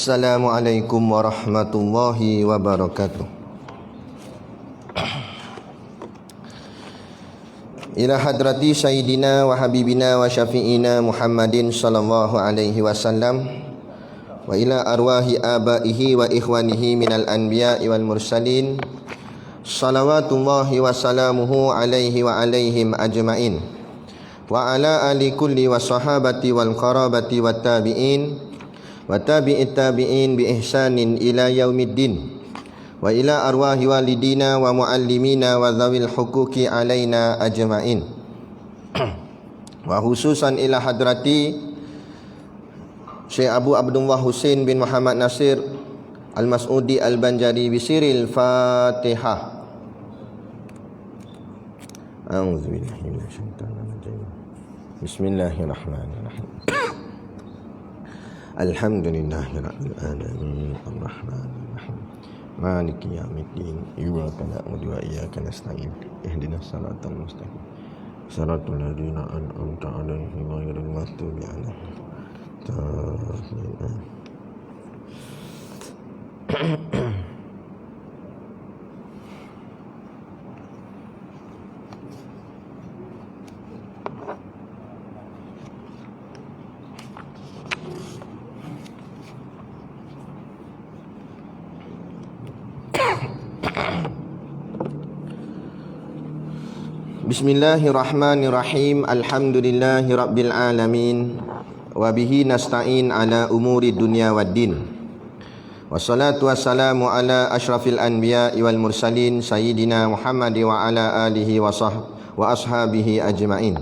Assalamualaikum warahmatullahi wabarakatuh. Ila hadrati sayyidina wa habibina wa syafi'ina Muhammadin sallallahu alaihi wasallam wa ila arwahi abaihi wa ikhwanihi minal anbiya'i wal mursalin salawatullahi wa salamuhu alaihi wa alaihim ajma'in wa ala ali kulli wa sahabati wal qarabati wa tabi'in wa tabi'it tabi'in bi ihsanin ila yaumiddin wa ila arwahi walidina wa muallimina wa dhawil huquqi alaina ajma'in wa khususan ila hadrati Syekh Abu Abdullah Husain bin Muhammad Nasir Al-Mas'udi Al-Banjari bisiril Fatihah. A'udzubillahi minasyaitonir rajim. Bismillahirrahmanirrahim. Alhamdulillahirabbil alamin arrahmanir rahim maliki yaumiddin iyyaka na'budu wa iyyaka nasta'in ihdinas siratal mustaqim siratal ladzina an'amta 'alaihim ghairil maghdubi 'alaihim waladdallin. Bismillahirrahmanirrahim. Alhamdulillahi rabbil alamin wa bihi nasta'in ala umuri dunya waddin. Wassalatu wassalamu ala asyrafil anbiya'i wal mursalin sayyidina Muhammad wa ala alihi wa ashabihi ajma'in.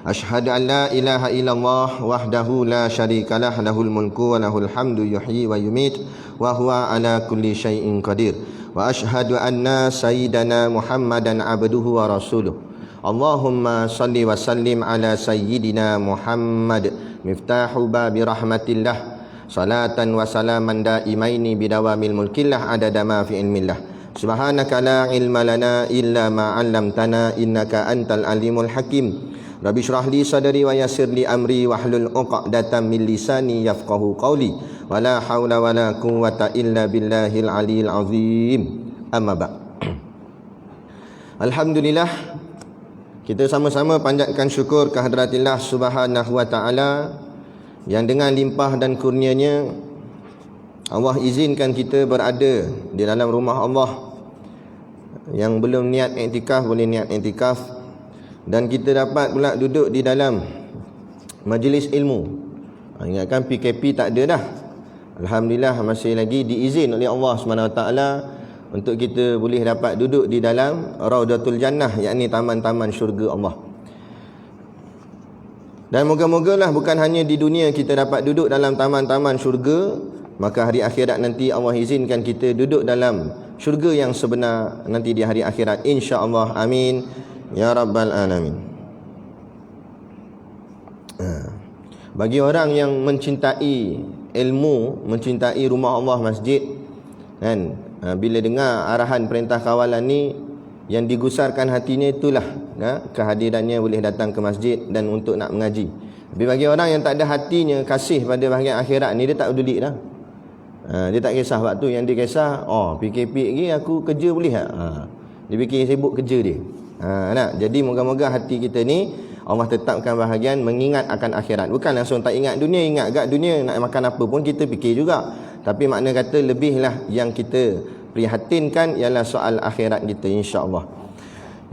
Ashhadu an la ilaha illallah wahdahu la syarikalah lahul mulku wa lahul hamdu yuhyi wa yumit wa huwa ala kulli syai'in qadir. Wa ashhadu anna sayyidana Muhammadan abduhu wa rasuluh. Allahumma salli wa sallim ala sayyidina Muhammad miftahu babi rahmatillah salatan wa salaman daimaini bidawamil mulkillah adada ma fi ilmillah. Subhanaka la ilma lana illa ma 'allamtana innaka antal alimul hakim. Rabbi shrah li sadri wa yassir li amri wahlul 'uqdatam min lisani yafqahu qawli. Wala haula wala quwwata illa billahil aliyil azim. Amma ba'. Alhamdulillah, kita sama-sama panjatkan syukur kehadраtillah Subhanahu wa taala yang dengan limpah dan kurnianya Allah izinkan kita berada di dalam rumah Allah. Yang belum niat iktikaf boleh niat iktikaf, dan kita dapat pula duduk di dalam majlis ilmu. Ingatkan PKP tak ada dah. Alhamdulillah masih lagi diizin oleh Allah SWT untuk kita boleh dapat duduk di dalam Raudatul Jannah, yakni taman-taman syurga Allah. Dan moga-mogalah bukan hanya di dunia kita dapat duduk dalam taman-taman syurga, maka hari akhirat nanti Allah izinkan kita duduk dalam syurga yang sebenar nanti di hari akhirat, insya-Allah. Amin ya rabbal alamin. Bagi orang yang mencintai ilmu, mencintai rumah Allah, masjid, kan, bila dengar arahan perintah kawalan ni, yang digusarkan hatinya itulah kehadirannya boleh datang ke masjid dan untuk nak mengaji. Tapi bagi orang yang tak ada hatinya kasih pada bahagian akhirat ni, dia tak peduli dah. Dia tak kisah waktu yang dia kisah, PKP lagi aku kerja boleh tak? Dia fikir sibuk kerja dia. Jadi moga-moga hati kita ni Allah tetapkan bahagian mengingat akan akhirat. Bukan langsung tak ingat dunia, ingat agak dunia, nak makan apa pun kita fikir juga. Tapi makna kata lebihlah yang kita prihatinkan ialah soal akhirat kita, insya-Allah.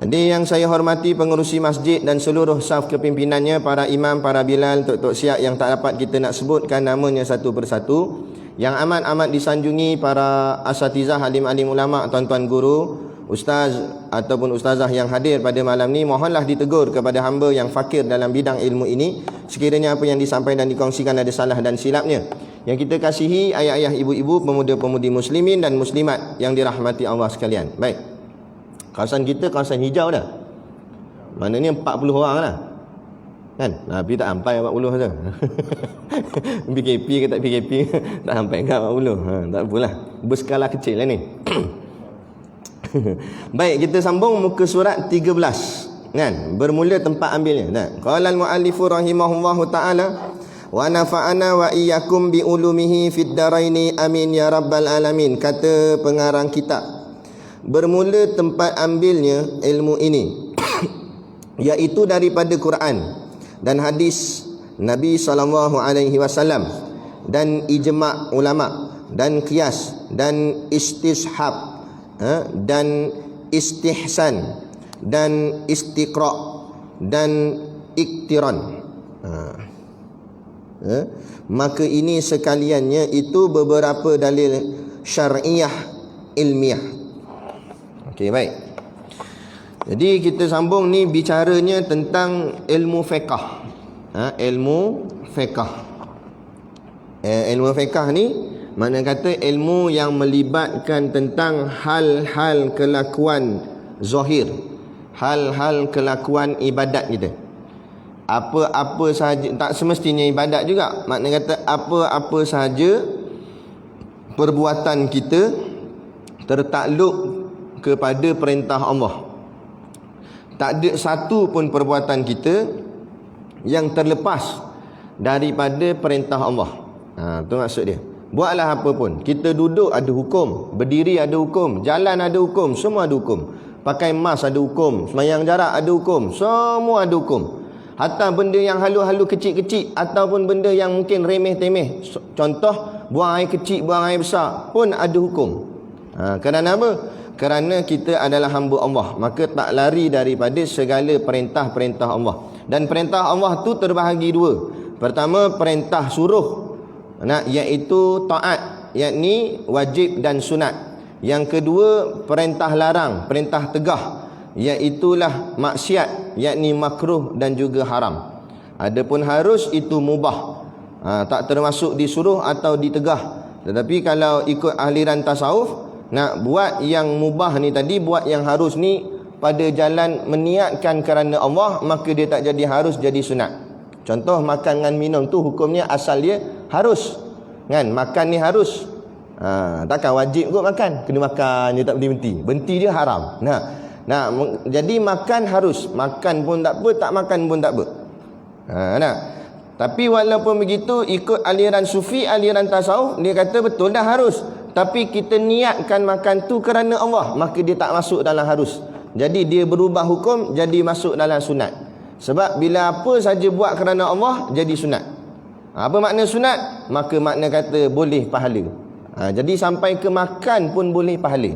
Jadi yang saya hormati pengerusi masjid dan seluruh saf kepimpinannya, para imam, para bilal, tok-tok siap yang tak dapat kita nak sebutkan namanya satu persatu, yang amat-amat disanjungi para asatizah, alim-alim ulama, tuan-tuan guru, ustaz ataupun ustazah yang hadir pada malam ni, mohonlah ditegur kepada hamba yang fakir dalam bidang ilmu ini sekiranya apa yang disampaikan dan dikongsikan ada salah dan silapnya. Yang kita kasihi ayah-ayah, ibu-ibu, pemuda-pemudi muslimin dan muslimat yang dirahmati Allah sekalian. Baik, kawasan kita kawasan hijau dah, maknanya 40 orang lah kan. Tapi tak sampai 40 saja. PKP ke tak PKP tak sampai ke 40. Tak apalah, berskala kecil lah ni. Baik, kita sambung muka surat 13 kan, bermula tempat ambilnya. Qala al-muallifu rahimahullahu taala Wa nafa'ana wa iyyakum bi ulumihi fid daraini amin ya rabbal alamin. Kata pengarang kitab, bermula tempat ambilnya ilmu ini iaitu daripada Quran dan hadis Nabi SAW dan ijma' ulama dan qiyas dan istishab dan istihsan dan istiqra' dan iktiran. Maka ini sekaliannya itu beberapa dalil syar'iyah ilmiah. Okey, baik. Jadi kita sambung ni bicaranya tentang ilmu fiqh. Ilmu fiqh. Ilmu fiqh ni makna kata ilmu yang melibatkan tentang hal-hal kelakuan zahir, hal-hal kelakuan ibadat kita. Apa-apa sahaja, tak semestinya ibadat juga. Makna kata apa-apa sahaja perbuatan kita tertakluk kepada perintah Allah. Tak ada satu pun perbuatan kita yang terlepas daripada perintah Allah. Tu maksud dia. Buatlah apa pun. Kita duduk ada hukum, berdiri ada hukum, jalan ada hukum, semua ada hukum. Pakai mask ada hukum, sembahyang jarak ada hukum, semua ada hukum. Hatta benda yang halu-halu kecil-kecil ataupun benda yang mungkin remeh-temeh, contoh buang air kecil, buang air besar pun ada hukum. Kerana apa? Kerana kita adalah hamba Allah, maka tak lari daripada segala perintah-perintah Allah. Dan perintah Allah tu terbahagi dua. Pertama, perintah suruh, iaitu taat, yakni wajib dan sunat. Yang kedua, perintah larang, perintah tegah, iaitulah maksiat, yakni makruh dan juga haram. Adapun harus itu mubah, tak termasuk disuruh atau ditegah. Tetapi kalau ikut aliran tasawuf, nak buat yang mubah ni tadi, buat yang harus ni pada jalan meniatkan kerana Allah, maka dia tak jadi harus, jadi sunat. Contoh makan dan minum tu hukumnya asal dia harus, kan? Makan ni harus, takkan wajib kot makan, kena makan je tak berhenti, berhenti dia haram. Jadi makan harus, makan pun tak apa, tak makan pun tak apa. Tapi walaupun begitu, ikut aliran sufi, aliran tasawuf, dia kata betul dah harus, tapi kita niatkan makan tu kerana Allah, maka dia tak masuk dalam harus. Jadi dia berubah hukum jadi masuk dalam sunat. Sebab bila apa saja buat kerana Allah jadi sunat. Apa makna sunat? Maka makna kata boleh pahala. Jadi sampai ke makan pun boleh pahala.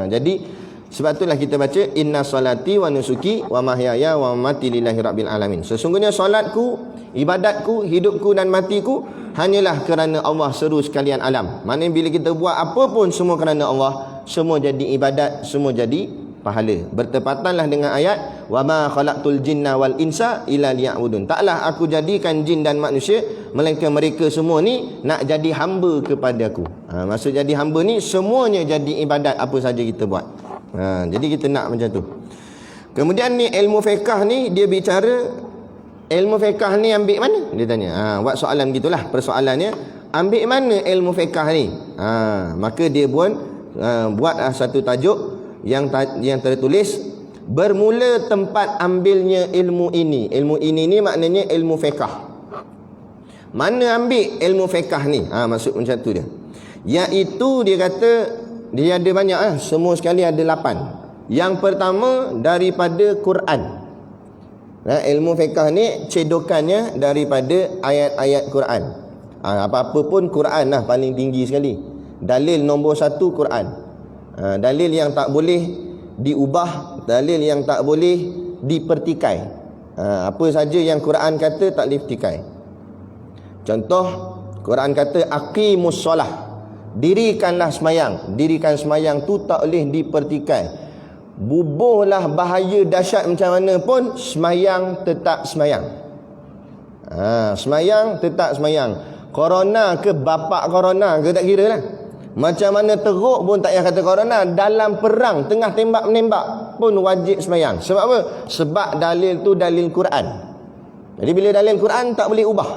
Jadi sebab itulah kita baca inna salati wa nusuki wa mahyaya wa mamati lillahi rabbil alamin. Sesungguhnya solatku, ibadatku, hidupku dan matiku hanyalah kerana Allah seru sekalian alam. Maknanya bila kita buat apa pun semua kerana Allah, semua jadi ibadat, semua jadi pahala. Bertepatanlah dengan ayat wa ma khalaqtul jinna wal insa illa liya'budun. Taklah aku jadikan jin dan manusia melainkan mereka semua ni nak jadi hamba kepada aku. Maksud jadi hamba ni semuanya jadi ibadat apa saja kita buat. Jadi kita nak macam tu. Kemudian ni ilmu fiqh ni dia bicara ilmu fiqh ni ambil mana? Dia tanya. Buat soalan gitulah persoalannya. Ambil mana ilmu fiqh ni? Maka dia pun buat satu tajuk yang tertulis bermula tempat ambilnya ilmu ini. Ilmu ini ni maknanya ilmu fiqh. Mana ambil ilmu fiqh ni? Maksud macam tu dia. Iaitu dia kata dia ada banyak semua sekali ada 8. Yang pertama daripada Quran. Ilmu fiqh ni cedokannya daripada ayat-ayat Quran. Apa-apa pun Quran lah paling tinggi sekali. Dalil nombor 1 Quran. Dalil yang tak boleh diubah, dalil yang tak boleh dipertikai. Apa saja yang Quran kata tak boleh pertikai. Contoh Quran kata aqimus solah, dirikanlah semayang. Dirikan semayang tu tak boleh dipertikai. Bubuhlah bahaya dahsyat macam mana pun, semayang tetap semayang. Semayang tetap semayang. Corona ke bapak corona ke tak kira lah. Macam mana teruk pun tak payah kata corona. Dalam perang, tengah tembak menembak pun wajib semayang. Sebab apa? Sebab dalil tu dalil Quran. Jadi bila dalil Quran tak boleh ubah.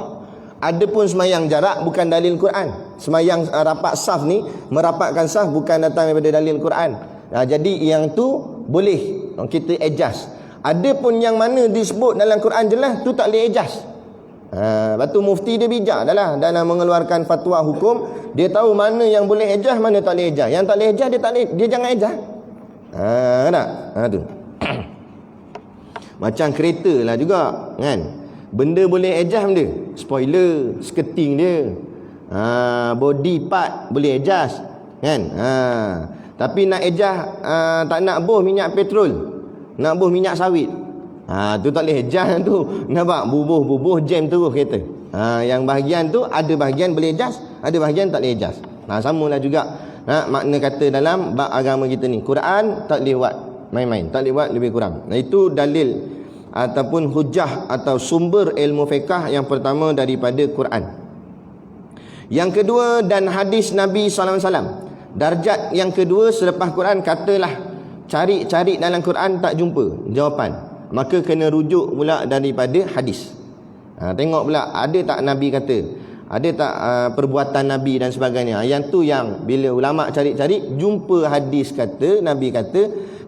Adapun semayang jarak bukan dalil Quran. Semayang rapat saf ni, merapatkan saf bukan datang daripada dalil Quran. Jadi yang tu boleh kita adjust. Adapun yang mana disebut dalam Quran jelas tu tak boleh adjust. Lepas tu mufti dia bijak dah lah dalam mengeluarkan fatwa hukum. Dia tahu mana yang boleh ejah, mana tak boleh ejah. Yang tak boleh ejah, dia jangan ejah. Tak? Tu. Macam kereta lah juga, kan? Benda boleh ejah benda. Spoiler, skirting dia. Body part boleh adjust, kan? Tapi nak ejah, tak nak boh minyak petrol, nak boh minyak sawit. Tu tak boleh ejah tu. Nampak? Bubuh jam terus kereta. Yang bahagian tu ada bahagian boleh adjust, ada bahagian tak boleh adjust. Samalah juga. Makna kata dalam bab agama kita ni, Quran tak boleh buat main-main, tak boleh buat lebih kurang. Itu dalil ataupun hujah atau sumber ilmu fiqh yang pertama daripada Quran. Yang kedua, dan hadis Nabi SAW. Darjat yang kedua selepas Quran, katalah cari-cari dalam Quran tak jumpa jawapan, maka kena rujuk pula daripada hadis. Tengok pula ada tak Nabi kata, ada tak perbuatan Nabi dan sebagainya. Yang tu yang bila ulama cari-cari jumpa hadis kata, Nabi kata,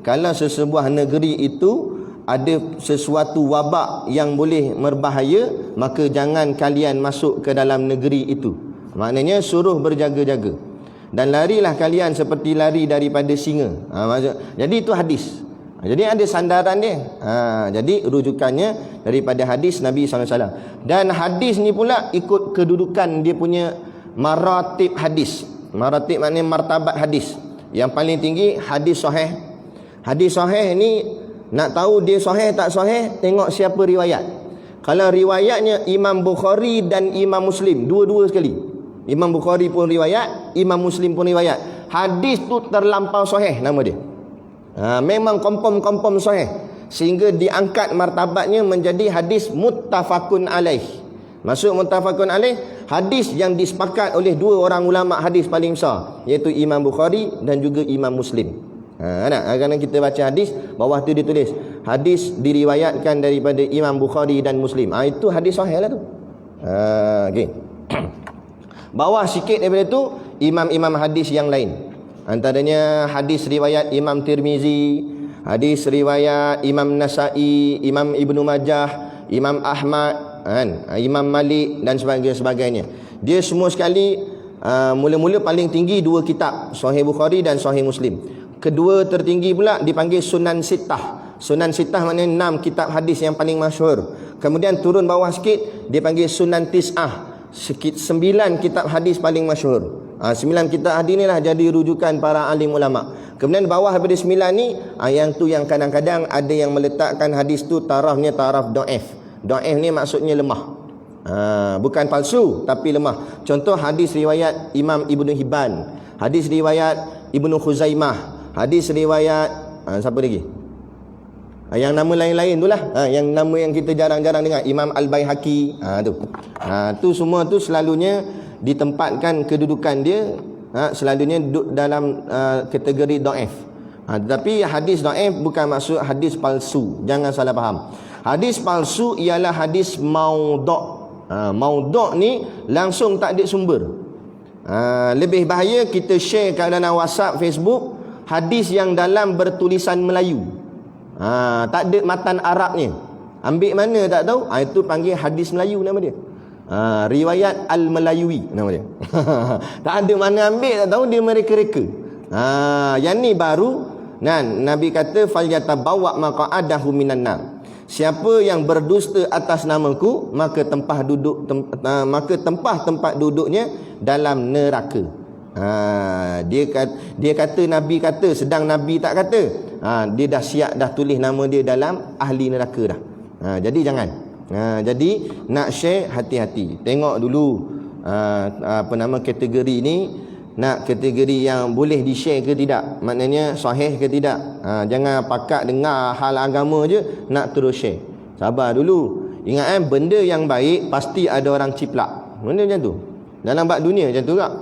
kalau sesebuah negeri itu ada sesuatu wabak yang boleh berbahaya, maka jangan kalian masuk ke dalam negeri itu. Maknanya suruh berjaga-jaga, dan larilah kalian seperti lari daripada singa. Jadi itu hadis. Jadi ada sandaran dia. Jadi rujukannya daripada hadis Nabi SAW. Dan hadis ni pula ikut kedudukan dia punya maratib hadis. Maratib maknanya martabat hadis. Yang paling tinggi hadis sahih. Hadis sahih ni nak tahu dia sahih tak sahih, tengok siapa riwayat. Kalau riwayatnya Imam Bukhari dan Imam Muslim, dua-dua sekali. Imam Bukhari pun riwayat, Imam Muslim pun riwayat, hadis tu terlampau sahih nama dia. Memang kompom sahih, sehingga diangkat martabatnya menjadi hadis muttafaqun alaih. Maksud muttafaqun alaih, hadis yang disepakat oleh dua orang ulama hadis paling besar, iaitu Imam Bukhari dan juga Imam Muslim. Kadang kita baca hadis, bawah tu ditulis hadis diriwayatkan daripada Imam Bukhari dan Muslim. Itu hadis sahih lah tu. Okay. Bawah sikit daripada tu, imam-imam hadis yang lain. Antaranya hadis riwayat Imam Tirmizi, hadis riwayat Imam Nasa'i, Imam Ibnu Majah, Imam Ahmad, Imam Malik dan sebagainya. Dia semua sekali mula-mula paling tinggi dua kitab, Sahih Bukhari dan Sahih Muslim. Kedua tertinggi pula dipanggil Sunan Sittah. Sunan Sittah maknanya 6 kitab hadis yang paling masyhur. Kemudian turun bawah sikit dipanggil Sunan Tis'ah. 9 kitab hadis paling masyhur. 9 kitab hadis ni lah jadi rujukan para alim ulama. Kemudian bawah daripada 9 ni, yang tu yang kadang-kadang ada yang meletakkan hadis tu tarafnya taraf dhaif. Dhaif ni maksudnya lemah. Bukan palsu tapi lemah. Contoh hadis riwayat Imam Ibnu Hibban, hadis riwayat Ibnu Khuzaimah, hadis riwayat siapa lagi? Yang nama lain-lain tu lah, yang nama yang kita jarang-jarang dengar, Imam Al-Baihaqi. Tu semua tu selalunya ditempatkan kedudukan dia, selalunya duduk dalam kategori dhaif. Tetapi hadis dhaif bukan maksud hadis palsu, jangan salah faham. Hadis palsu ialah hadis maudhu'. Maudhu' ni langsung tak ada sumber. Lebih bahaya kita share kat dalam WhatsApp, Facebook, hadis yang dalam bertulisan Melayu. Tak ada matan Arabnya. Ambil mana tak tahu. Itu panggil hadis Melayu nama dia. Riwayat Al-Melayui nama dia. Tak ada mana ambil tak tahu, dia mereka-reka. Yang ni baru. Nabi kata falyatabawwa maq'adahu minan nar. Siapa yang berdusta atas namaku, maka tempat tempat duduknya dalam neraka. Dia kata Nabi kata, sedang Nabi tak kata. Dia dah siap dah tulis nama dia dalam ahli neraka dah. Jadi jangan. Jadi nak share hati-hati. Tengok dulu kategori ni, nak kategori yang boleh di-share ke tidak, maknanya sahih ke tidak. Jangan pakat dengar hal agama je nak terus share. Sabar dulu. Ingat benda yang baik pasti ada orang ciplak. Benda macam tu. Dalam bab dunia macam tu tak?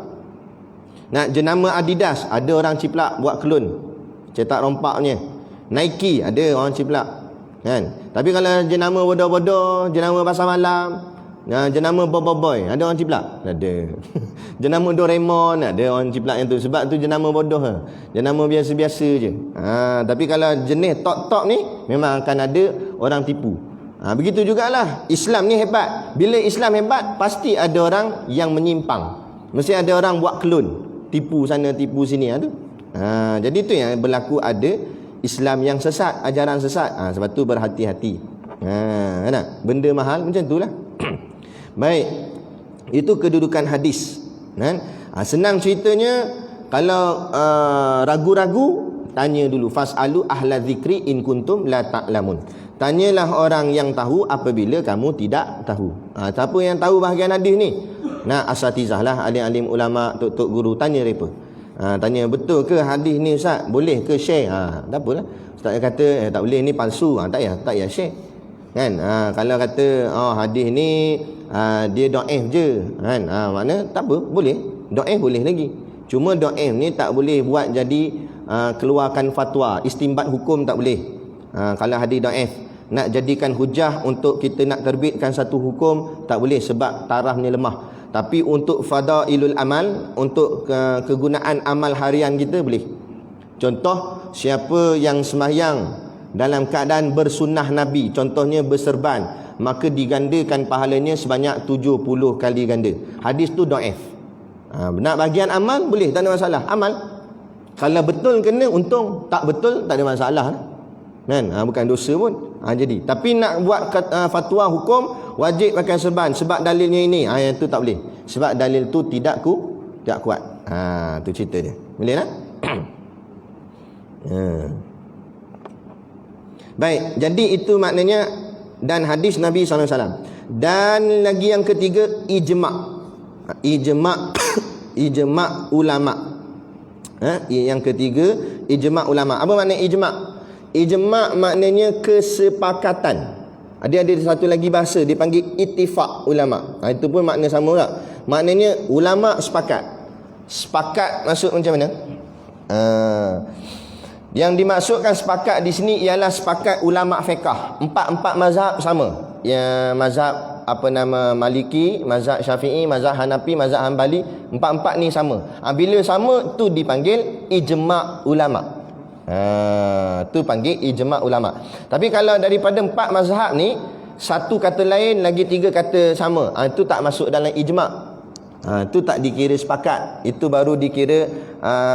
Nak jenama Adidas, ada orang ciplak buat klon, cetak rompaknya. Nike, ada orang ciplak, kan? Tapi kalau jenama bodoh-bodoh, jenama pasar malam, jenama boy, ada orang ciplak? Ada. Jenama Doraemon, ada orang ciplak yang tu. Sebab tu jenama bodoh lah. Jenama biasa-biasa je. Tapi kalau jenis tok-tok ni, memang akan ada orang tipu. Begitu jugalah Islam ni hebat. Bila Islam hebat, pasti ada orang yang menyimpang. Mesti ada orang buat klon, tipu sana tipu sini. Jadi itu yang berlaku, ada Islam yang sesat, ajaran sesat. Sebab tu berhati-hati. Benda mahal macam itulah. Baik, itu kedudukan hadis. Senang ceritanya, kalau ragu-ragu, tanya dulu, fasalu ahla dzikri in kuntum la ta'lamun. Tanyalah orang yang tahu apabila kamu tidak tahu. Siapa yang tahu bahagian hadis ni? Asatizah lah, alim-alim ulama, tok-tok guru, tanya mereka. Tanya, betul ke hadis ni Ustaz? Boleh ke share? Tak apalah. Ustaz kata tak boleh, ni palsu. Tak payah share. Kan? Kalau kata hadis ni dia dhaif je, kan? Makna tak apa, boleh. Dhaif boleh lagi. Cuma dhaif ni tak boleh buat jadi keluarkan fatwa, istinbat hukum tak boleh. Kalau hadis dhaif nak jadikan hujah untuk kita nak terbitkan satu hukum, tak boleh sebab tarafnya lemah. Tapi untuk fadailul amal, untuk kegunaan amal harian kita boleh. Contoh, siapa yang sembahyang dalam keadaan bersunnah Nabi, contohnya berserban, maka digandakan pahalanya sebanyak 70 kali ganda. Hadis tu dhaif. Nak bahagian amal boleh, tak ada masalah. Amal kalau betul kena untung, tak betul tak ada masalah, kan? Bukan dosa pun. Jadi tapi nak buat fatwa hukum wajib pakai serban sebab dalilnya ini, yang tu tak boleh. Sebab dalil tu tidak kuat. Tu cerita dia. Boleh tak? Baik, jadi itu maknanya, dan hadis Nabi SAW. Dan lagi yang ketiga, ijma' ulama. Yang ketiga, ijma' ulama. Apa makna ijma'? Ijma' maknanya kesepakatan. Dia ada satu lagi bahasa, dipanggil ittifaq ulama. Itu pun makna sama tak? Maknanya ulama sepakat. Sepakat maksud macam mana? Yang dimaksudkan sepakat di sini ialah sepakat ulama fiqh. Empat mazhab sama. Ya, mazhab Maliki, mazhab Syafi'i, mazhab Hanafi, mazhab Hanbali, empat ni sama. Bila sama tu dipanggil ijma' ulama. Tu panggil ijma' ulama. Tapi kalau daripada 4 mazhab ni, satu kata lain lagi 3 kata sama, itu tak masuk dalam ijma'. Itu tak dikira sepakat. Itu baru dikira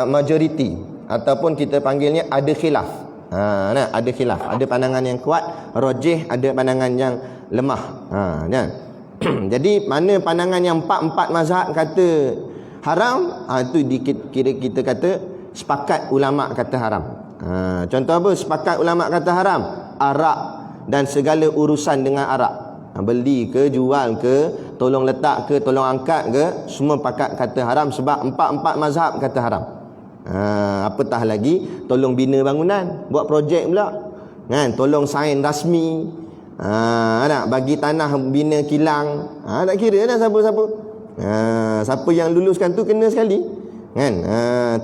majoriti, ataupun kita panggilnya ada khilaf. Ada khilaf, ada pandangan yang kuat, rajih, ada pandangan yang lemah. Jadi mana pandangan yang 4 mazhab kata haram, itu dikira kita kata sepakat ulama kata haram. Contoh apa sepakat ulama kata haram? Arak dan segala urusan dengan arak. Beli ke, jual ke, tolong letak ke, tolong angkat ke, semua pakat kata haram sebab 4 mazhab kata haram. Apatah lagi tolong bina bangunan, buat projek pula, kan? Tolong sign rasmi, nak bagi tanah bina kilang, tak kira dah siapa-siapa. Siapa yang luluskan tu kena sekali, kan?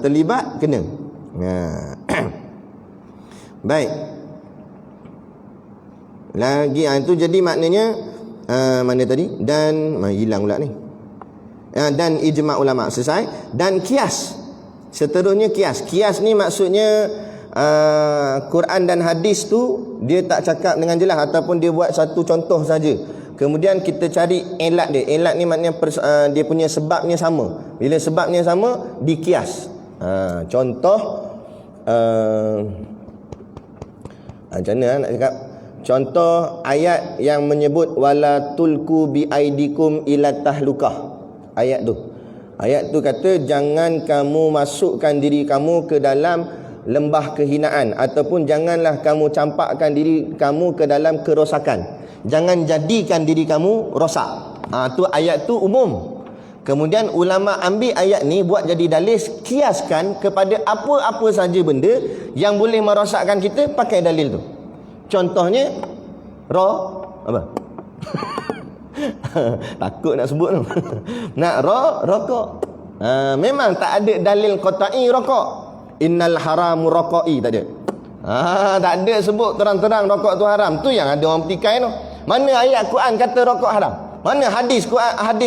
Terlibat kena. Baik. Lagi itu jadi maknanya mana tadi? Dan hilang pula ni. Dan ijma' ulama selesai. Dan kias. Seterusnya kias. Kias ni maksudnya Quran dan hadis tu dia tak cakap dengan jelas ataupun dia buat satu contoh saja. Kemudian kita cari elat dia. Elat ni maknanya dia punya sebabnya sama. Bila sebabnya sama, dikias. Contoh macam mana nak cakap? Contoh ayat yang menyebut wala tulku bi aidikum ila tahlukah. Ayat tu kata jangan kamu masukkan diri kamu ke dalam lembah kehinaan, ataupun janganlah kamu campakkan diri kamu ke dalam kerosakan. Jangan jadikan diri kamu rosak. Tu ayat tu umum. Kemudian ulama ambil ayat ni buat jadi dalil, kiaskan kepada apa-apa saja benda yang boleh merosakkan kita, pakai dalil tu. Contohnya apa? Takut nak sebut tu. Nak rokok. Memang tak ada dalil qat'i rokok. Innal haramu raqai, tak ada. Tak ada sebut terang-terang rokok tu haram. Tu yang ada orang petikai tu. Mana ayat Quran kata rokok haram? Mana hadis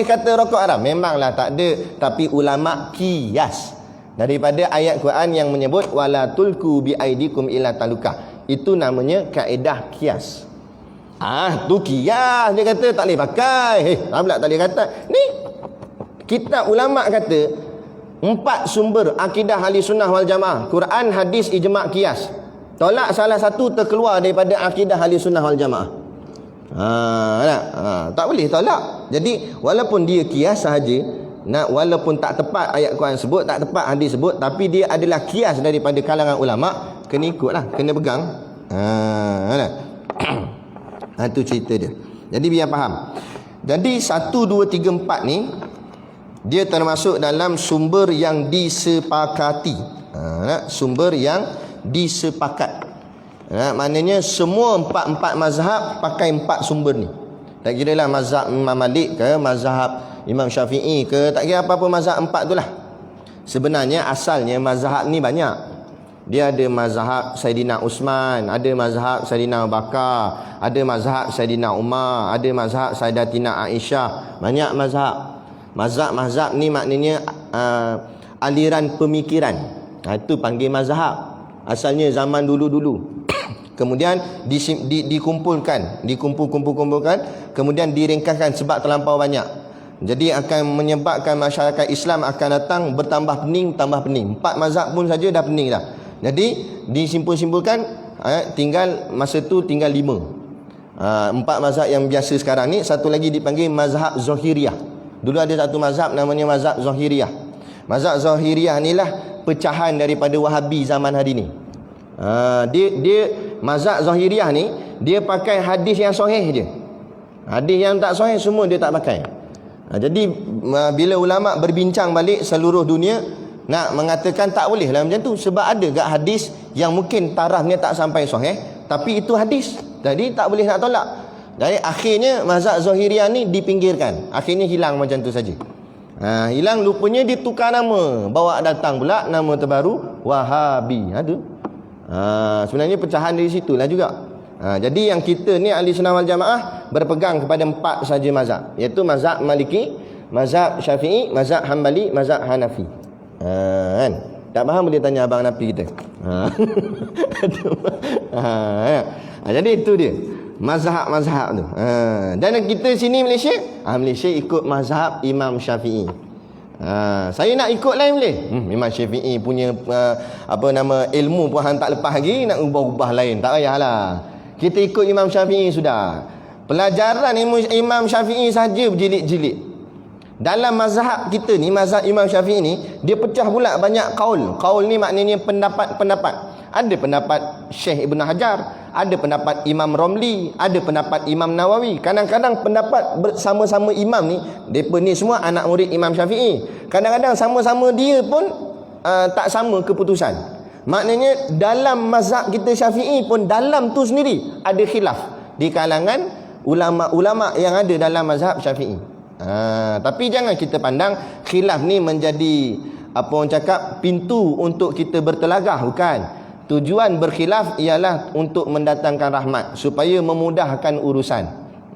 kata rokok haram? Memanglah tak ada. Tapi ulama kias daripada ayat Quran yang menyebut wala tulku bi aidikum ila talukah. Itu namanya kaedah kias. Tu kias dia kata tak boleh pakai. Pula tak boleh kata. Ni kitab ulama kata 4 sumber akidah ahli sunnah wal jamaah: Quran, hadis, ijma', qiyas. Tolak salah satu terkeluar daripada akidah ahli sunnah wal jamaah. Tak boleh tolak. Jadi walaupun dia qiyas sahaja, walaupun tak tepat ayat Quran sebut, tak tepat hadis sebut, tapi dia adalah qiyas daripada kalangan ulama, kena ikutlah, kena pegang. Itu cerita dia. Jadi biar faham. Jadi 1, 2, 3, 4 ni dia termasuk dalam sumber yang disepakati. Sumber yang disepakat. Maknanya semua 4 mazhab pakai 4 sumber ni. Tak kira lah mazhab Imam Malik ke, mazhab Imam Syafi'i ke, tak kira apa-apa mazhab 4 tu lah. Sebenarnya asalnya mazhab ni banyak. Dia ada mazhab Saidina Uthman, ada mazhab Saidina Abu Bakar, ada mazhab Saidina Umar, ada mazhab Sayyidatina Aisyah. Banyak mazhab. Mazhab ni maknanya aliran pemikiran. Itu panggil mazhab. Asalnya zaman dulu-dulu. Kemudian dikumpulkan, kemudian diringkaskan sebab terlampau banyak. Jadi akan menyebabkan masyarakat Islam akan datang bertambah pening, tambah pening. 4 mazhab pun saja dah pening dah. Jadi disimpul-simpulkan, tinggal masa tu tinggal 5. 4 mazhab yang biasa sekarang ni, satu lagi dipanggil mazhab Zahiriyah. Dulu ada satu mazhab namanya mazhab Zahiriyah. Mazhab Zahiriyah inilah pecahan daripada Wahabi zaman hari ni. Dia mazhab Zahiriyah ni dia pakai hadis yang sahih je. Hadis yang tak sahih semua dia tak pakai. Jadi bila ulama berbincang balik seluruh dunia nak mengatakan tak boleh lah macam tu, sebab ada gak hadis yang mungkin tarafnya tak sampai sahih, tapi itu hadis. Jadi tak boleh nak tolak. Jadi akhirnya mazhab Zahiriyah ni dipinggirkan. Akhirnya hilang macam tu saja. Hilang, lupanya ditukar nama, bawa datang pula nama terbaru Wahabi. Sebenarnya pecahan dari situlah juga. Jadi yang kita ni ahli sunnah wal jamaah berpegang kepada 4 saja mazhab, iaitu mazhab Maliki, mazhab Syafi'i, mazhab Hambali, mazhab Hanafi. Kan? Tak faham boleh tanya abang Nafi kita. Jadi itu dia mazhab-mazhab tu. Dan kita sini Malaysia, Malaysia ikut mazhab Imam Syafi'i. Saya nak ikut lain boleh. Imam Syafi'i punya ilmu pun hang tak lepas lagi, nak ubah-ubah lain, tak payahlah. Kita ikut Imam Syafi'i sudah. Pelajaran Imam Syafi'i saja berjilid-jilid. Dalam mazhab kita ni, mazhab Imam Syafi'i ni, dia pecah pula banyak kaul. Kaul ni maknanya pendapat-pendapat. Ada pendapat Syekh Ibn Hajar, ada pendapat Imam Romli, ada pendapat Imam Nawawi. Kadang-kadang pendapat bersama-sama imam ni, mereka ni semua anak murid Imam Syafi'i. Kadang-kadang sama-sama dia pun tak sama keputusan. Maknanya dalam mazhab kita Syafi'i pun dalam tu sendiri ada khilaf di kalangan ulama-ulama yang ada dalam mazhab Syafi'i. Tapi jangan kita pandang khilaf ni menjadi pintu untuk kita bertelagah, bukan. Tujuan berkhilaf ialah untuk mendatangkan rahmat, supaya memudahkan urusan.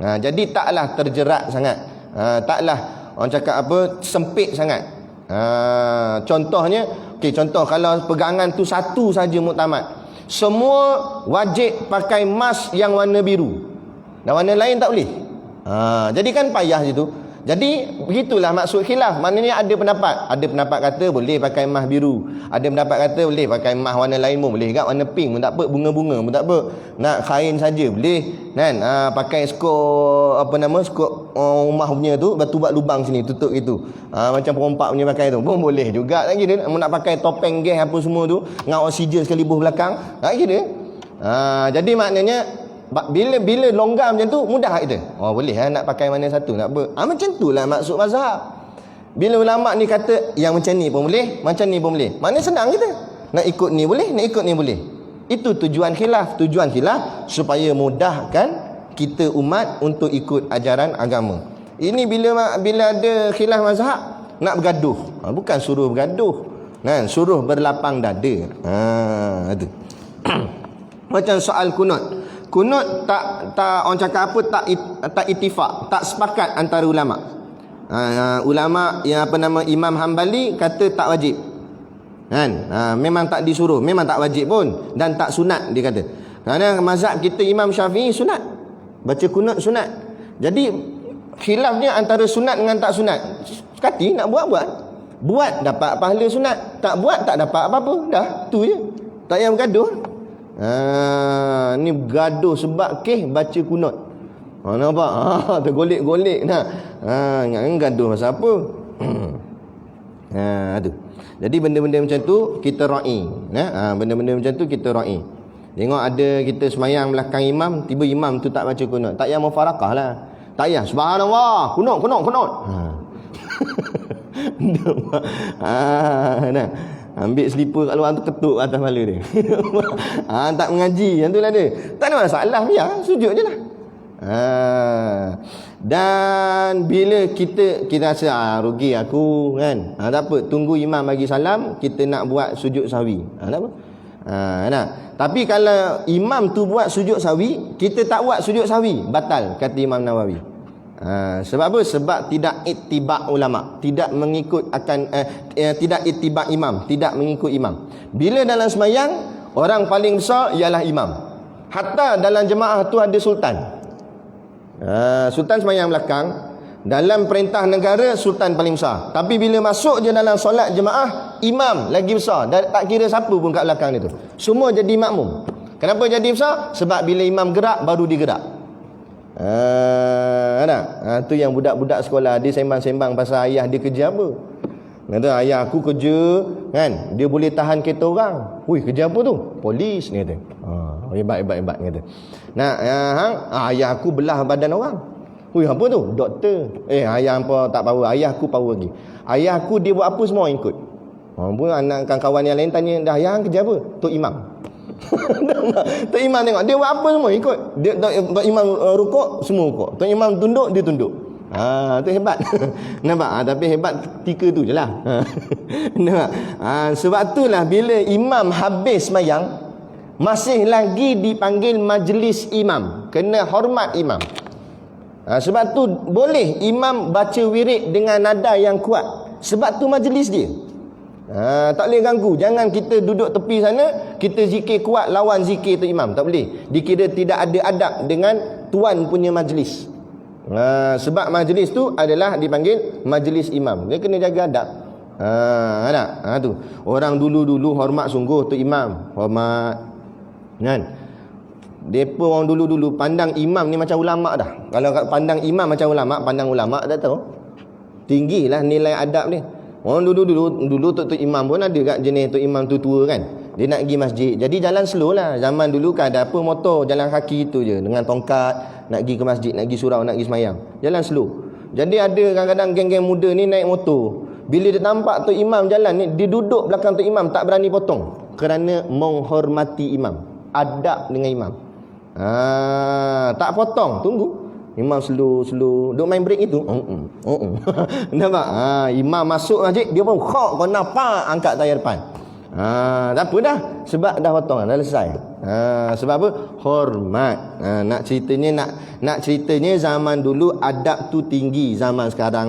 Jadi taklah terjerat sangat, taklah sempit sangat. Contohnya, contoh kalau pegangan tu satu saja muktamad, semua wajib pakai mask yang warna biru, dan warna lain tak boleh. Jadi kan payah situ. Jadi begitulah maksud khilaf. Maknanya ada pendapat kata boleh pakai emas biru, ada pendapat kata boleh pakai emas warna lain pun boleh, kat warna pink pun tak apa, bunga-bunga pun tak apa, nak kain saja boleh kan. Pakai skop skop rumah punya tu, batu buat lubang sini tutup gitu, macam perompak punya pakai tu pun boleh juga. Tak kira nak pakai topeng gas apa semua tu dengan oksigen sekali buh belakang, tak kira. Jadi maknanya bila longgar macam tu mudah kita. Boleh nak pakai mana satu, nak apa. Macam itulah maksud mazhab. Bila ulama ni kata yang macam ni pun boleh, macam ni pun boleh, maknanya senang kita. Nak ikut ni boleh, nak ikut ni boleh. Itu tujuan khilaf. Tujuan khilaf supaya mudahkan kita umat untuk ikut ajaran agama. Ini bila ada khilaf mazhab, nak bergaduh. Bukan suruh bergaduh, kan, suruh berlapang dada. Itu. Macam soal kunut. Kunut tak orang cakap apa, tak ittifaq, tak sepakat antara ulama. Ulama yang Imam Hambali kata tak wajib. Kan? Memang tak disuruh, memang tak wajib pun, dan tak sunat dia kata. Kerana mazhab kita Imam Syafi'i sunat. Baca kunut sunat. Jadi khilafnya antara sunat dengan tak sunat. Sekati nak buat. Buat dapat pahala sunat, tak buat tak dapat apa-apa. Dah, tu je. Tak payah bergaduh. Ni bergaduh sebab baca kunut. Nampak? Tergolek-golek dah. Jangan gaduh pasal apa. Tu. Jadi benda-benda macam tu kita ra'i. Benda-benda macam tu kita ra'i. Tengok ada kita semayang belakang imam, tiba imam tu tak baca kunut. Tak payah mufarakah lah. Tak payah subhanallah, kunut. Nah. Ambil slipper kat luar tu ketuk atas kepala dia. Tak mengaji, yang tu lah dia. Tak ada masalah, biar sujud je lah. Dan bila kita rasa rugi aku kan, tak apa, tunggu imam bagi salam, kita nak buat sujud sahwi, tak apa. Tapi kalau imam tu buat sujud sahwi, kita tak buat sujud sahwi, batal kata Imam Nawawi. Sebab apa? Sebab tidak ittiba' ulama, tidak mengikut tidak ittiba' imam, tidak mengikut imam. Bila dalam semayang, orang paling besar ialah imam. Hatta dalam jemaah tu ada sultan. Sultan semayang belakang. Dalam perintah negara, sultan paling besar. Tapi bila masuk je dalam solat jemaah, imam lagi besar. Tak kira siapa pun kat belakang dia tu, semua jadi makmum. Kenapa jadi besar? Sebab bila imam gerak, baru digerak. Tu yang budak-budak sekolah, dia sembang-sembang pasal ayah dia kerja apa. Kata ayah aku kerja kan, dia boleh tahan kereta orang. Hui, kerja apa tu? Polis ni kata. Hebat kata. Ayah aku belah badan orang. Hui, apa tu? Doktor. Ayah apa tak power, ayah aku power lagi. Ayah aku dia buat apa semua ikut. Pun anak kawan yang lain tanya, dah ayah kerja apa? Tok imam. Tok imam tengok dia buat apa semua ikut. Dia Tok imam rukuk semua rukuk. Tok imam tunduk dia tunduk. Tu hebat. Nampak? Tapi hebat ketika tu je lah. Nampak? Sebab itulah bila imam habis sembahyang, masih lagi dipanggil majlis imam. Kena hormat imam. Sebab tu boleh imam baca wirid dengan nada yang kuat. Sebab tu majlis dia. Tak boleh ganggu. Jangan kita duduk tepi sana, kita zikir kuat lawan zikir tu imam. Tak boleh. Dikira tidak ada adab dengan tuan punya majlis. Sebab majlis tu adalah dipanggil majlis imam. Dia kena jaga adab. Tu. Orang dulu-dulu hormat sungguh tu imam. Hormat. Kan? Depa orang dulu-dulu pandang imam ni macam ulama dah. Kalau pandang imam macam ulama, pandang ulama tak tahu. Tinggilah nilai adab ni. Orang dulu tok imam pun ada kat jenis tok imam tu tua kan. Dia nak pergi masjid. Jadi jalan slow lah. Zaman dulu kan ada apa motor, jalan kaki tu je dengan tongkat, nak pergi ke masjid, nak pergi surau, nak pergi semayang. Jalan slow. Jadi ada kadang-kadang geng-geng muda ni naik motor. Bila dia nampak tok imam jalan ni, dia duduk belakang tok imam, tak berani potong kerana menghormati imam. Adab dengan imam. Tak potong, tunggu. Imam slow. Duk main break itu. Nampak? Imam masuk masjid, dia pun kau nampak angkat tayar depan. Tak apa dah. Sebab dah potong, dah selesai. Sebab apa? Hormat. Nak ceritanya zaman dulu adab tu tinggi. Zaman sekarang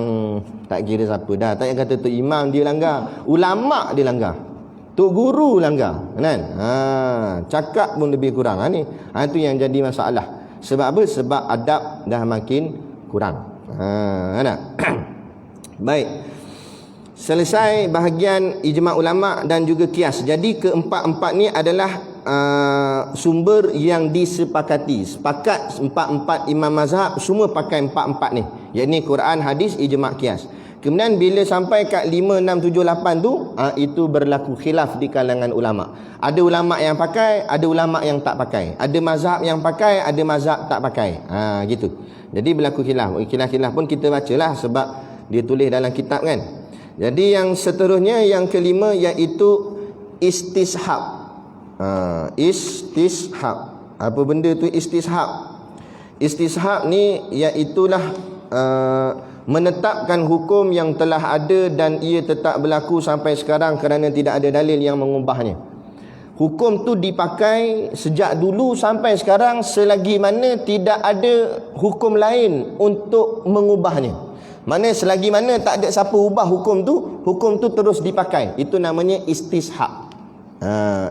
tak kira siapa dah. Tak payah kata tu imam dia langgar, ulama dia langgar, tok guru langgar kan. Cakap pun lebih kurang. Itu yang jadi masalah. Sebab apa? Sebab adab dah makin kurang. Baik. Selesai bahagian ijma' ulama dan juga kias. Jadi keempat-empat ni adalah sumber yang disepakati. Sepakat empat-empat imam mazhab semua pakai empat-empat ni, yakni Quran, hadis, ijma', kias. Kemudian bila sampai kat 5, 6, 7, 8 tu, itu berlaku khilaf di kalangan ulama. Ada ulama yang pakai, ada ulama yang tak pakai. Ada mazhab yang pakai, ada mazhab tak pakai. Gitu. Jadi berlaku khilaf. Khilaf pun kita bacalah sebab dia tulis dalam kitab kan. Jadi yang seterusnya, yang kelima, iaitu istishab. Istishab. Apa benda tu istishab? Istishab ni iaitulah menetapkan hukum yang telah ada dan ia tetap berlaku sampai sekarang kerana tidak ada dalil yang mengubahnya. Hukum tu dipakai sejak dulu sampai sekarang selagi mana tidak ada hukum lain untuk mengubahnya. Mana selagi mana tak ada siapa ubah hukum tu terus dipakai. Itu namanya istishab.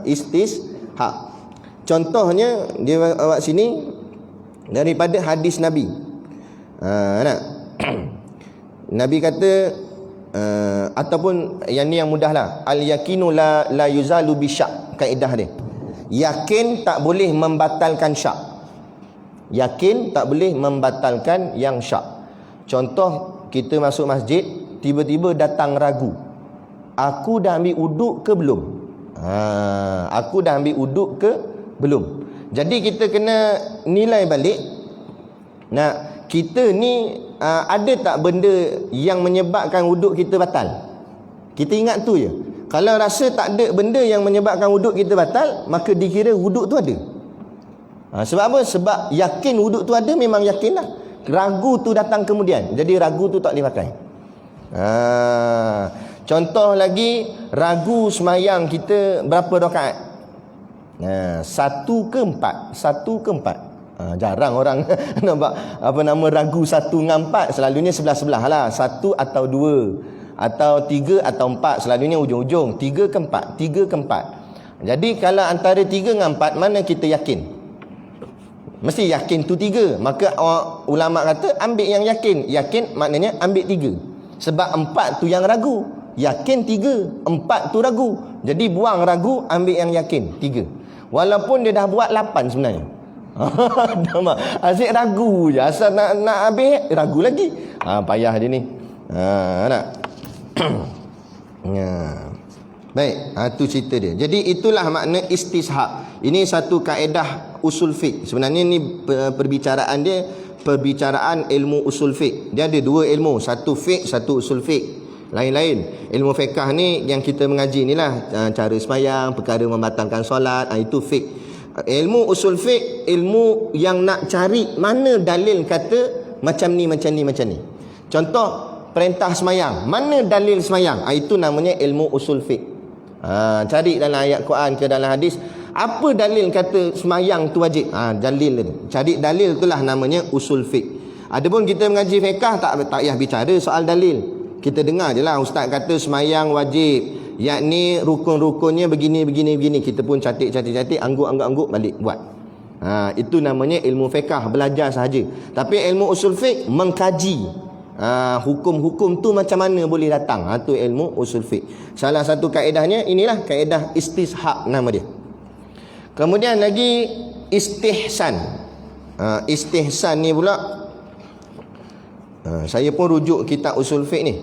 Istishab. Contohnya dia awak sini daripada hadis Nabi. Nak? Nabi kata ataupun yang ni yang mudahlah, al yakinu la yuzalu bisyak, kaedah dia. Yakin tak boleh membatalkan syak. Yakin tak boleh membatalkan yang syak. Contoh, kita masuk masjid, tiba-tiba datang ragu. Aku dah ambil uduk ke belum? Aku dah ambil uduk ke belum? Jadi kita kena nilai balik. Nah, kita ni ada tak benda yang menyebabkan wuduk kita batal? Kita ingat tu je. Kalau rasa tak ada benda yang menyebabkan wuduk kita batal, maka dikira wuduk tu ada. Sebab apa? Sebab yakin wuduk tu ada, memang yakin lah. Ragu tu datang kemudian, jadi ragu tu tak boleh pakai. Contoh lagi, ragu semayang kita berapa rakaat? 1 ke 4? 1 ke 4? Jarang orang nampak ragu 1 dengan 4. Selalunya sebelah-sebelah lah, 1 atau 2 atau 3 atau 4. Selalunya ujung-ujung 3 ke 4, 3 ke 4. Jadi kalau antara 3 dengan 4, mana kita yakin? Mesti yakin tu 3. Maka ulama kata ambil yang yakin. Yakin maknanya ambil 3. Sebab 4 tu yang ragu. Yakin 3, 4 tu ragu. Jadi buang ragu, ambil yang yakin 3. Walaupun dia dah buat 8 sebenarnya. Asyik ragu je. Asal nak habis, ragu lagi. Payah dia ni. Nak? Baik, tu cerita dia. Jadi itulah makna istishab. Ini satu kaedah usul fiqh. Sebenarnya ni perbicaraan dia, perbicaraan ilmu usul fiqh. Dia ada 2 ilmu, satu fiqh, satu usul fiqh. Lain-lain. Ilmu fiqh ni yang kita mengaji ni lah, cara sembahyang, perkara membatalkan solat, itu fiqh. Ilmu usul fiqh, ilmu yang nak cari mana dalil kata macam ni, macam ni, macam ni. Contoh, perintah sembahyang, mana dalil sembahyang? Itu namanya ilmu usul fiqh. Cari dalam ayat Quran ke dalam hadis, apa dalil kata sembahyang tu wajib? Dalil tu. Cari dalil, itulah namanya usul fiqh. Adapun kita mengaji fiqh, tak payah bicara soal dalil. Kita dengar je lah ustaz kata sembahyang wajib, yakni rukun-rukunnya begini, begini, begini. Kita pun catik, angguk balik buat. Itu namanya ilmu fiqh, belajar sahaja. Tapi ilmu usul fiqh mengkaji hukum-hukum tu macam mana boleh datang. Itu ilmu usul fiqh. Salah satu kaedahnya inilah kaedah istishab nama dia. Kemudian lagi istihsan. Istihsan ni pula saya pun rujuk kitab usul fiqh ni.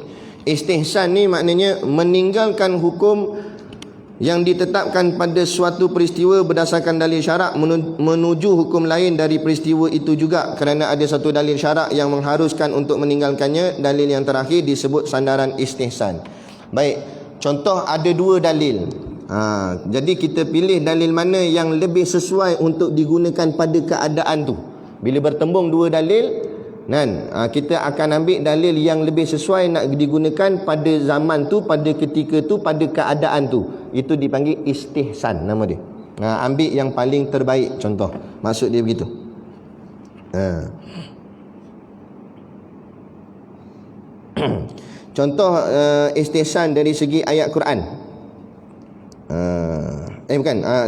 Istihsan ni maknanya meninggalkan hukum yang ditetapkan pada suatu peristiwa berdasarkan dalil syarak menuju hukum lain dari peristiwa itu juga kerana ada satu dalil syarak yang mengharuskan untuk meninggalkannya. Dalil yang terakhir disebut sandaran istihsan. Baik, contoh ada 2 dalil. Jadi kita pilih dalil mana yang lebih sesuai untuk digunakan pada keadaan tu. Bila bertembung 2 dalil, kita akan ambil dalil yang lebih sesuai nak digunakan pada zaman tu, pada ketika tu, pada keadaan tu. Itu dipanggil istihsan nama dia. Ambil yang paling terbaik, contoh. Maksud dia begitu. Contoh istihsan dari segi ayat Quran.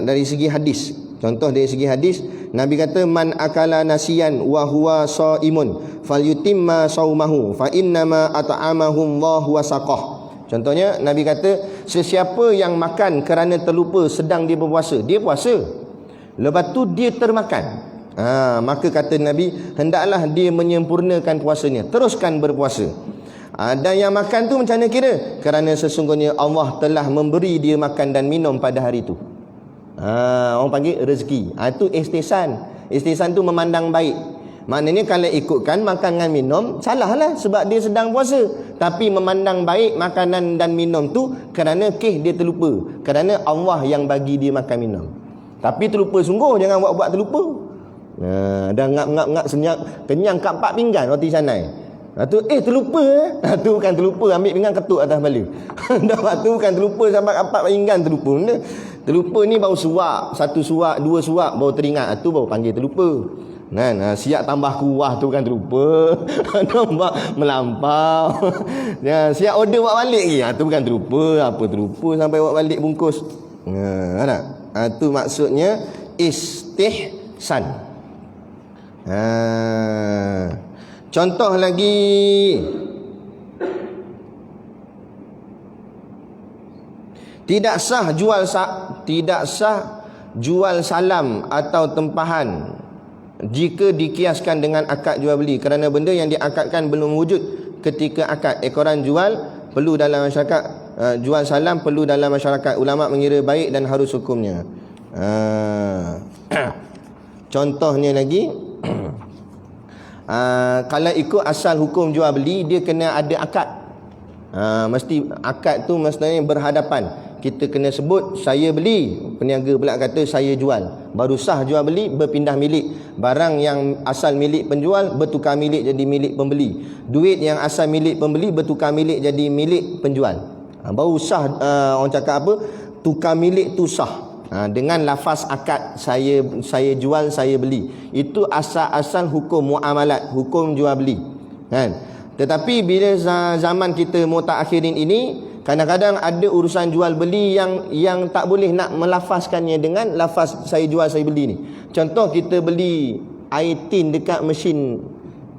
Dari segi hadis. Contoh dari segi hadis, Nabi kata man akala nasiyan wa huwa shaimun falyutimma saumahu fa innama at'amahu Allahu wa saqah. Contohnya Nabi kata sesiapa yang makan kerana terlupa sedang dia berpuasa, dia puasa, lepas tu dia termakan, maka kata Nabi hendaklah dia menyempurnakan puasanya, teruskan berpuasa. Dan yang makan tu macam mana kira? Kerana sesungguhnya Allah telah memberi dia makan dan minum pada hari itu. Orang panggil rezeki. Itu istihsan. Istihsan tu memandang baik. Maknanya kalau ikutkan makan dan minum, salah lah sebab dia sedang puasa. Tapi memandang baik makanan dan minum tu kerana dia terlupa, kerana Allah yang bagi dia makan minum. Tapi terlupa sungguh, jangan buat-buat terlupa. Dah ngap-ngap senyap, kenyang kat 4 pinggan roti canai. Terlupa. Tu bukan terlupa, ambil pinggan ketuk atas kepala. Tu bukan terlupa sampai 4 pinggan terlupa. Terlupa ni baru suap, 1 suap, 2 suap baru teringat. Tu baru panggil terlupa. Siap tambah kuah tu kan terlupa. Nampak melampau. Siap order buat balik lagi. Tu bukan terlupa. Apa terlupa sampai buat balik bungkus. Tu maksudnya istihsan. Contoh lagi, tidak sah jual salam atau tempahan jika dikiaskan dengan akad jual beli, kerana benda yang diakadkan belum wujud ketika akad. Ekoran jual perlu dalam masyarakat, jual salam perlu dalam masyarakat. Ulama mengira baik dan harus hukumnya. Contohnya lagi, kalau ikut asal hukum jual beli, dia kena ada akad. Mesti akad tu mestinya berhadapan. Kita kena sebut saya beli, peniaga pula kata saya jual. Baru sah jual beli, berpindah milik. Barang yang asal milik penjual bertukar milik jadi milik pembeli. Duit yang asal milik pembeli bertukar milik jadi milik penjual. Baru sah, orang cakap apa? Tukar milik tu sah. Dengan lafaz akad, saya jual, saya beli. Itu asal-asal hukum muamalat, hukum jual beli. Kan? Tetapi bila zaman kita mutakhirin ini, kadang-kadang ada urusan jual beli yang tak boleh nak melafazkannya dengan lafaz saya jual, saya beli ni. Contoh, kita beli air tin dekat mesin,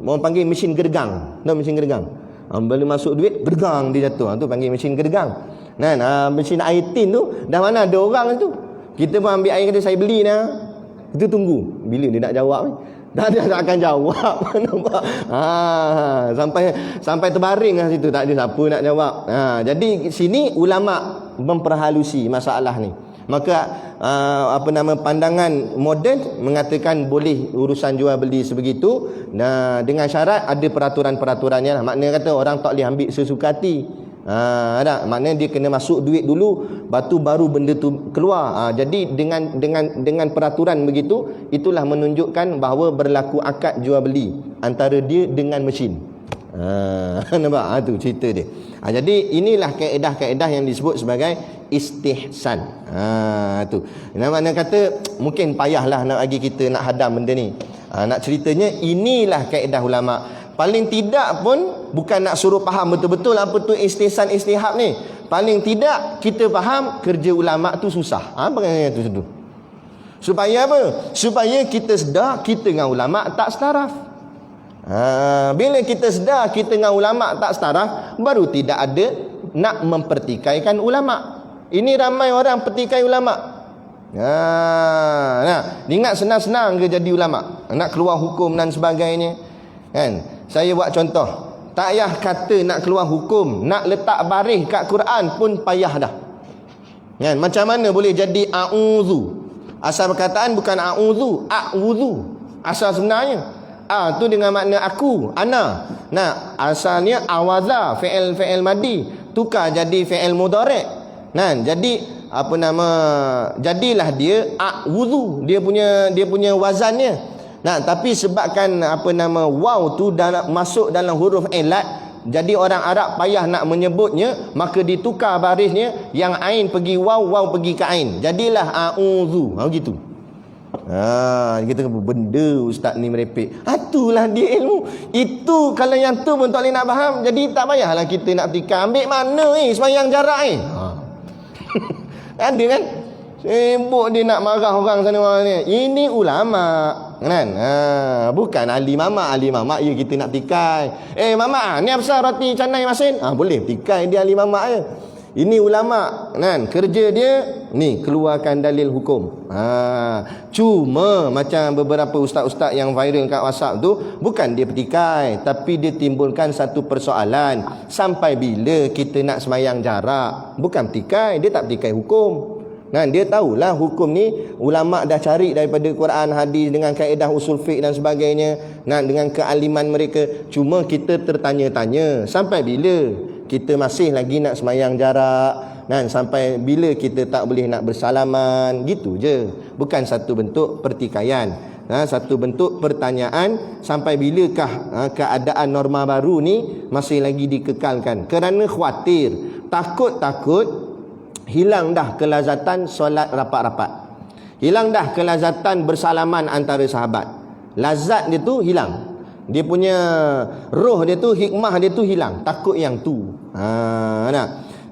orang panggil mesin gergang. Tahu mesin gergang? Bila masuk duit, gergang dia jatuh. Tu panggil mesin gergang. Mesin air tin tu, dah mana ada orang tu. Kita pun ambil air, kata saya beli nah. Kita tunggu bila dia nak jawab ni. Dah dia tak akan jawab. Nampak? Sampai terbaring lah situ, tak ada siapa nak jawab. Jadi sini ulama memperhalusi masalah ni. Maka pandangan moden mengatakan boleh urusan jual beli sebegitu, dengan syarat ada peraturan-peraturannya lah. Maknanya kata orang tak boleh ambil sesuka hati. Maknanya dia kena masuk duit dulu, batu baru benda tu keluar. Jadi dengan peraturan begitu, itulah menunjukkan bahawa berlaku akad jual beli antara dia dengan mesin. Nampak? Tu cerita dia. Jadi inilah kaedah-kaedah yang disebut sebagai istihsan. Tu. Maknanya kata mungkin payahlah nak bagi kita nak hadam benda ni. Nak ceritanya inilah kaedah ulama. Paling tidak pun bukan nak suruh faham betul-betul apa tu istihsan istihab ni. Paling tidak kita faham kerja ulama tu susah. Apa kata tu? Supaya apa? Supaya kita sedar kita dengan ulama tak setaraf. Bila kita sedar kita dengan ulama tak setaraf, baru tidak ada nak mempertikaikan ulama. Ini ramai orang pertikai ulama. Ingat senang-senang ke jadi ulama, nak keluar hukum dan sebagainya, kan? Saya buat contoh, tak payah kata nak keluar hukum, nak letak baris kat Quran pun payah dah, kan? Macam mana boleh jadi a'udzu? Asal perkataan bukan a'udzu, a'udzu asal sebenarnya. Tu dengan makna aku, ana. Asalnya awaza, fi'il madi, tukar jadi fi'il mudhari'. Jadi jadilah dia a'udzu, dia punya wazannya. Tapi sebabkan waw tu masuk dalam huruf ilat, jadi orang Arab payah nak menyebutnya, maka ditukar barisnya, yang ain pergi waw, waw pergi ke ain. Jadilah a'udzu. Gitu. Kita benda ustaz ni merepek. Itulah dia ilmu. Itu kalau yang tu pun tak boleh nak faham, jadi tak payahlah kita nak tikar. Ambil mana sembahyang jarak Ada kan? Sibuk dia nak marah orang sana orang ni. Ini ulama, kan? Bukan ahli mamak ya kita nak tikai. Mamak, ni apa pasal roti canai masin? Boleh tikai dia ahli mamak je. Ini ulama, kan? Kerja dia ni keluarkan dalil hukum. Cuma macam beberapa ustaz-ustaz yang viral kat WhatsApp tu, bukan dia petikai, tapi dia timbulkan satu persoalan. Sampai bila kita nak semayang jarak? Bukan petikai, dia tak petikai hukum. Dia tahulah hukum ni ulama dah cari daripada Quran, hadis dengan kaedah usul fiqh dan sebagainya, dengan kealiman mereka. Cuma kita tertanya-tanya, sampai bila kita masih lagi nak semayang jarak, sampai bila kita tak boleh nak bersalaman, gitu je. Bukan satu bentuk pertikaian, satu bentuk pertanyaan, sampai bilakah keadaan norma baru ni masih lagi dikekalkan. Kerana khawatir, takut hilang dah kelazatan solat rapat-rapat, hilang dah kelazatan bersalaman antara sahabat. Lazat dia tu hilang, dia punya roh dia tu, hikmah dia tu hilang. Takut yang tu.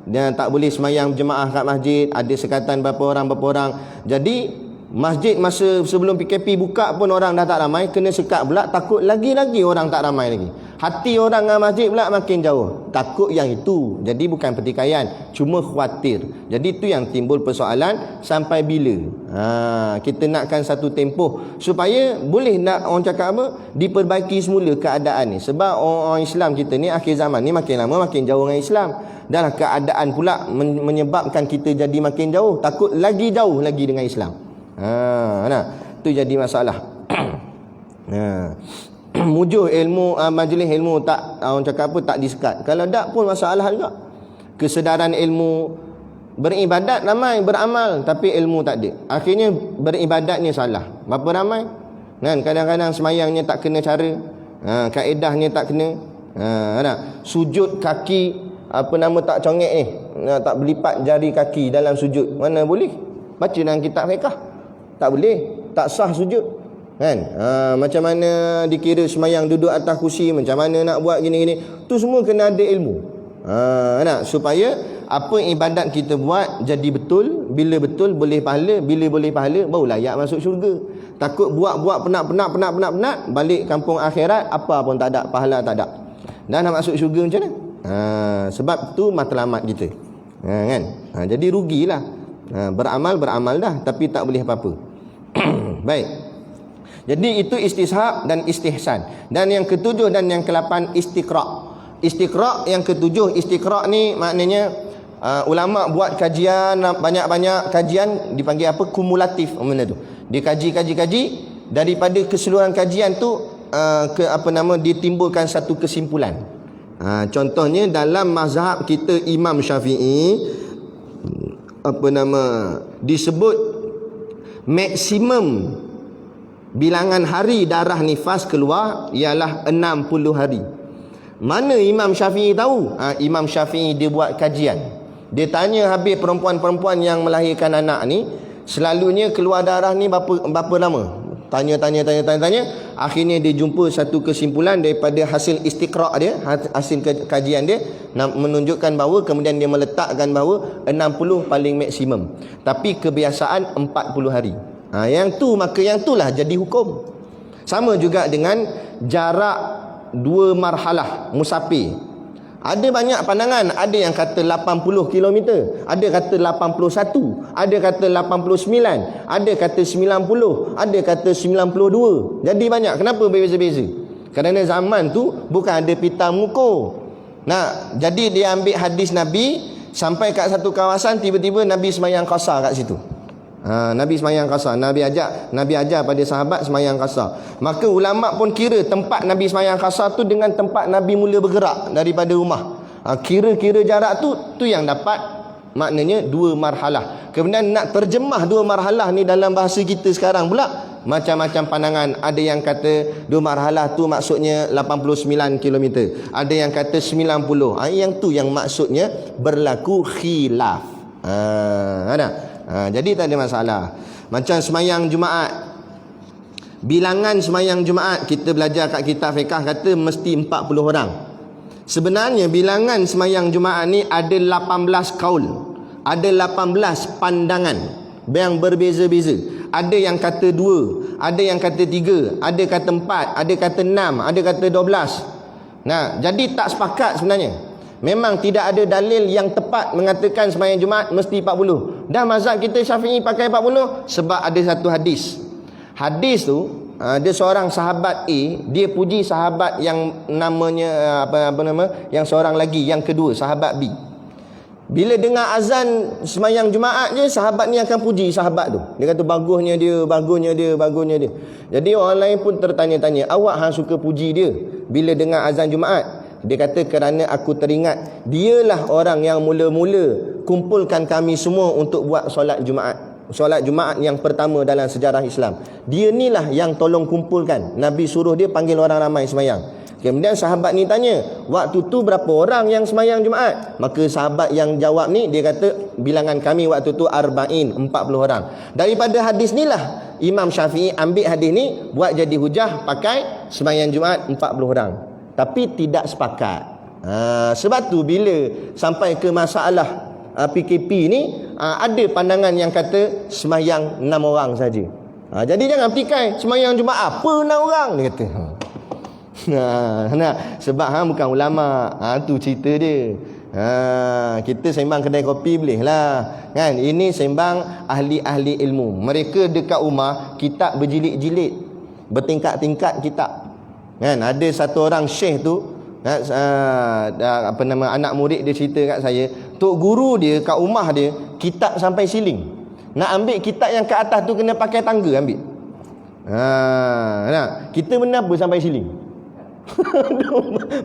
Dia tak boleh semayang jemaah kat masjid, ada sekatan berapa orang. Jadi Masjid masa sebelum PKP buka pun orang dah tak ramai, kena sekat pula, takut lagi-lagi orang tak ramai lagi. Hati orang dengan masjid pula makin jauh. Takut yang itu. Jadi bukan pertikaian, cuma khawatir. Jadi itu yang timbul persoalan sampai bila. Kita nakkan satu tempoh supaya boleh nak orang cakap apa? Diperbaiki semula keadaan ni. Sebab orang Islam kita ni akhir zaman ni makin lama makin jauh dengan Islam. Dan keadaan pula menyebabkan kita jadi makin jauh. Takut lagi jauh lagi dengan Islam. Itu jadi masalah. Mujuh ilmu, majlis ilmu tak, orang cakap apa, tak disekat. Kalau tak pun masalah juga. Kesedaran ilmu, beribadat ramai, beramal tapi ilmu tak ada. Akhirnya beribadatnya salah. Berapa ramai kan, kadang-kadang semayangnya tak kena cara, kaedahnya tak kena, sujud kaki tak congek tak berlipat jari kaki dalam sujud, mana boleh. Baca dalam kitab fiqh tak boleh, tak sah sujud kan. Macam mana dikira semayang duduk atas kursi, macam mana nak buat gini-gini, tu semua kena ada ilmu. Supaya apa ibadat kita buat jadi betul. Bila betul boleh pahala, bila boleh pahala baru layak masuk syurga. Takut buat penat, balik kampung akhirat apa pun tak ada, pahala tak ada, dan nak masuk syurga macam mana? Sebab tu matlamat kita, kan. Jadi rugilah. Beramal dah tapi tak boleh apa-apa. Baik. Jadi itu istishab dan istihsan. Dan yang ketujuh dan yang ke-8 istiqra'. Istiqra' yang ketujuh, istiqra' ni maknanya ulama buat kajian, banyak-banyak kajian, dipanggil apa? Kumulatif. Benda tu. Dikaji daripada keseluruhan kajian tu ditimbulkan satu kesimpulan. Contohnya dalam mazhab kita Imam Syafi'i disebut maksimum bilangan hari darah nifas keluar ialah 60 hari. Mana Imam Syafi'i tahu? Imam Syafi'i dia buat kajian. Dia tanya habis perempuan-perempuan yang melahirkan anak ni, selalunya keluar darah ni berapa lama? Tanya. Akhirnya dia jumpa satu kesimpulan daripada hasil istiqra' dia, hasil kajian dia, menunjukkan bahawa, kemudian dia meletakkan bahawa 60 paling maksimum. Tapi kebiasaan 40 hari. Yang tu, maka yang itulah jadi hukum. Sama juga dengan jarak 2 marhalah musafir. Ada banyak pandangan, ada yang kata 80 km, ada kata 81, ada kata 89, ada kata 90, ada kata 92. Jadi banyak. Kenapa berbeza-beza? Kerana zaman tu bukan ada pita mengukur. Jadi dia ambil hadis Nabi, sampai kat satu kawasan, tiba-tiba Nabi semayang qasar kat situ. Nabi semayang qasar. Nabi ajar pada sahabat semayang qasar. Maka ulama pun kira tempat Nabi semayang qasar tu dengan tempat Nabi mula bergerak daripada rumah. Kira-kira jarak tu yang dapat maknanya 2 marhalah. Kemudian nak terjemah 2 marhalah ni dalam bahasa kita sekarang pula, macam-macam pandangan. Ada yang kata 2 marhalah tu maksudnya 89 km, ada yang kata 90. Yang tu yang maksudnya berlaku khilaf. Jadi tak ada masalah. Macam semayang Jumaat, bilangan semayang Jumaat, kita belajar kat kitab fiqh kata mesti 40 orang. Sebenarnya bilangan semayang Jumaat ni ada 18 kaul, ada 18 pandangan yang berbeza-beza. Ada yang kata 2, ada yang kata 3, ada kata 4, ada kata 6, ada kata 12. Jadi tak sepakat sebenarnya. Memang tidak ada dalil yang tepat mengatakan sembahyang Jumaat mesti 40. Dan mazhab kita Syafi'i pakai 40 sebab ada satu hadis. Hadis tu ada seorang sahabat A, dia puji sahabat yang namanya yang seorang lagi, yang kedua, sahabat B. Bila dengar azan sembahyang Jumaat je, sahabat ni akan puji sahabat tu. Dia kata bagusnya dia. Jadi orang lain pun tertanya-tanya, awak suka puji dia bila dengar azan Jumaat? Dia kata kerana aku teringat dialah orang yang mula-mula kumpulkan kami semua untuk buat solat Jumaat. Solat Jumaat yang pertama dalam sejarah Islam. Dia inilah yang tolong kumpulkan. Nabi suruh dia panggil orang ramai semayang. Kemudian sahabat ni tanya, waktu tu berapa orang yang semayang Jumaat? Maka sahabat yang jawab ni, dia kata bilangan kami waktu tu 40 orang. Daripada hadis ni lah Imam Syafi'i ambil hadis ni buat jadi hujah, pakai semayang Jumaat 40 orang. Tapi tidak sepakat. Sebab tu bila sampai ke masalah PKP ni ada pandangan yang kata semayang 6 orang saja. Jadi jangan petikai semayang Jumaat apa 6 orang dia kata. Sebab bukan ulama. Tu cerita dia. Kita sembang kedai kopi boleh lah kan. Ini sembang ahli-ahli ilmu. Mereka dekat rumah kitab berjilid-jilid, bertingkat-tingkat kitab kan. Ada satu orang syekh tu anak murid dia cerita kat saya, tok guru dia kat rumah dia kitab sampai siling. Nak ambil kitab yang ke atas tu kena pakai tangga ambil. Kita menapa sampai siling?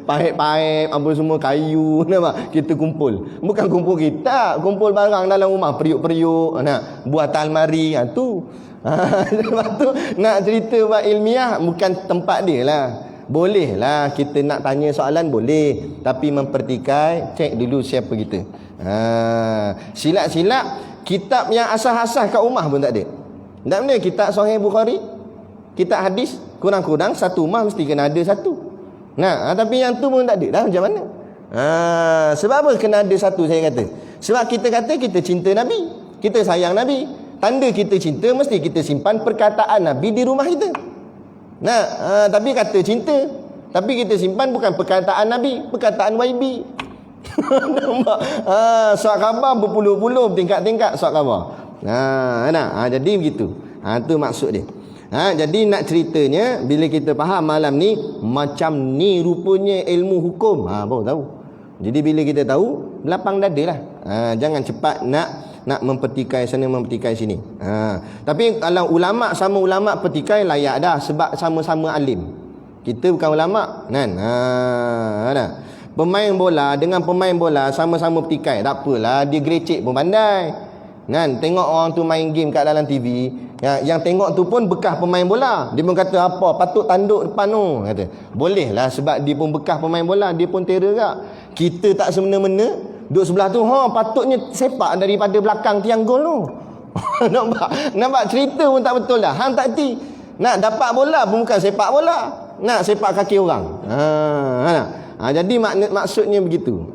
Paip-paip apa semua kayu nampak kita kumpul. Bukan kumpul kitab, kumpul barang dalam rumah, periuk-periuk, buat almari tu. Lepas tu nak cerita buat ilmiah bukan tempat dia lah. Boleh lah kita nak tanya soalan boleh, tapi mempertikai cek dulu siapa kita. Silap-silap kitab yang asas-asas kat rumah pun tak ada. Tak benda kitab Sahih Bukhari, kitab hadis, kurang-kurang satu rumah mesti kena ada satu. Tapi yang tu pun tak ada. Dah macam mana? Sebab apa kena ada satu saya kata? Sebab kita kata kita cinta Nabi, kita sayang Nabi. Tanda kita cinta mesti kita simpan perkataan Nabi di rumah kita. Tapi kata cinta, tapi kita simpan bukan perkataan Nabi, perkataan YB. Nampak? Surat khabar berpuluh-puluh tingkat-tingkat surat khabar. Jadi begitu. Tu maksud dia. Jadi nak ceritanya bila kita faham malam ni macam ni rupanya ilmu hukum. Baru tahu. Jadi bila kita tahu lapang dada lah. Jangan cepat nak mempertikai sana mempertikai sini. Tapi kalau ulama sama ulama petikai layak dah sebab sama-sama alim. Kita bukan ulama kan. Pemain bola dengan pemain bola sama-sama petikai, tak apalah, dia gerecek pun pandai kan. Tengok orang tu main game kat dalam TV, yang tengok tu pun bekas pemain bola, dia pun kata apa patut tanduk depan tu, kata boleh lah sebab dia pun bekas pemain bola, dia pun terror kak. Kita tak semena-mena duduk sebelah tu, patutnya sepak daripada belakang tiang gol tu. Nampak cerita pun tak betul dah. Hang tak erti nak dapat bola pun bukan sepak bola, nak sepak kaki orang. Jadi maksudnya begitu.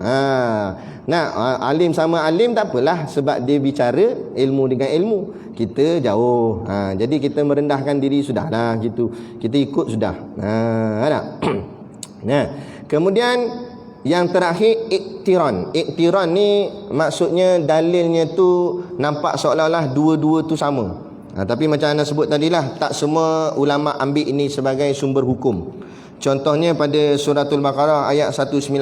Alim sama alim tak apalah sebab dia bicara ilmu dengan ilmu, kita jauh. Jadi kita merendahkan diri sudahlah gitu. Kita ikut sudah. Kemudian yang terakhir iktiran. Iktiran ni maksudnya dalilnya tu nampak seolah-olah dua-dua tu sama. Tapi macam anda sebut tadilah, tak semua ulama ambil ini sebagai sumber hukum. Contohnya pada suratul Baqarah ayat 196.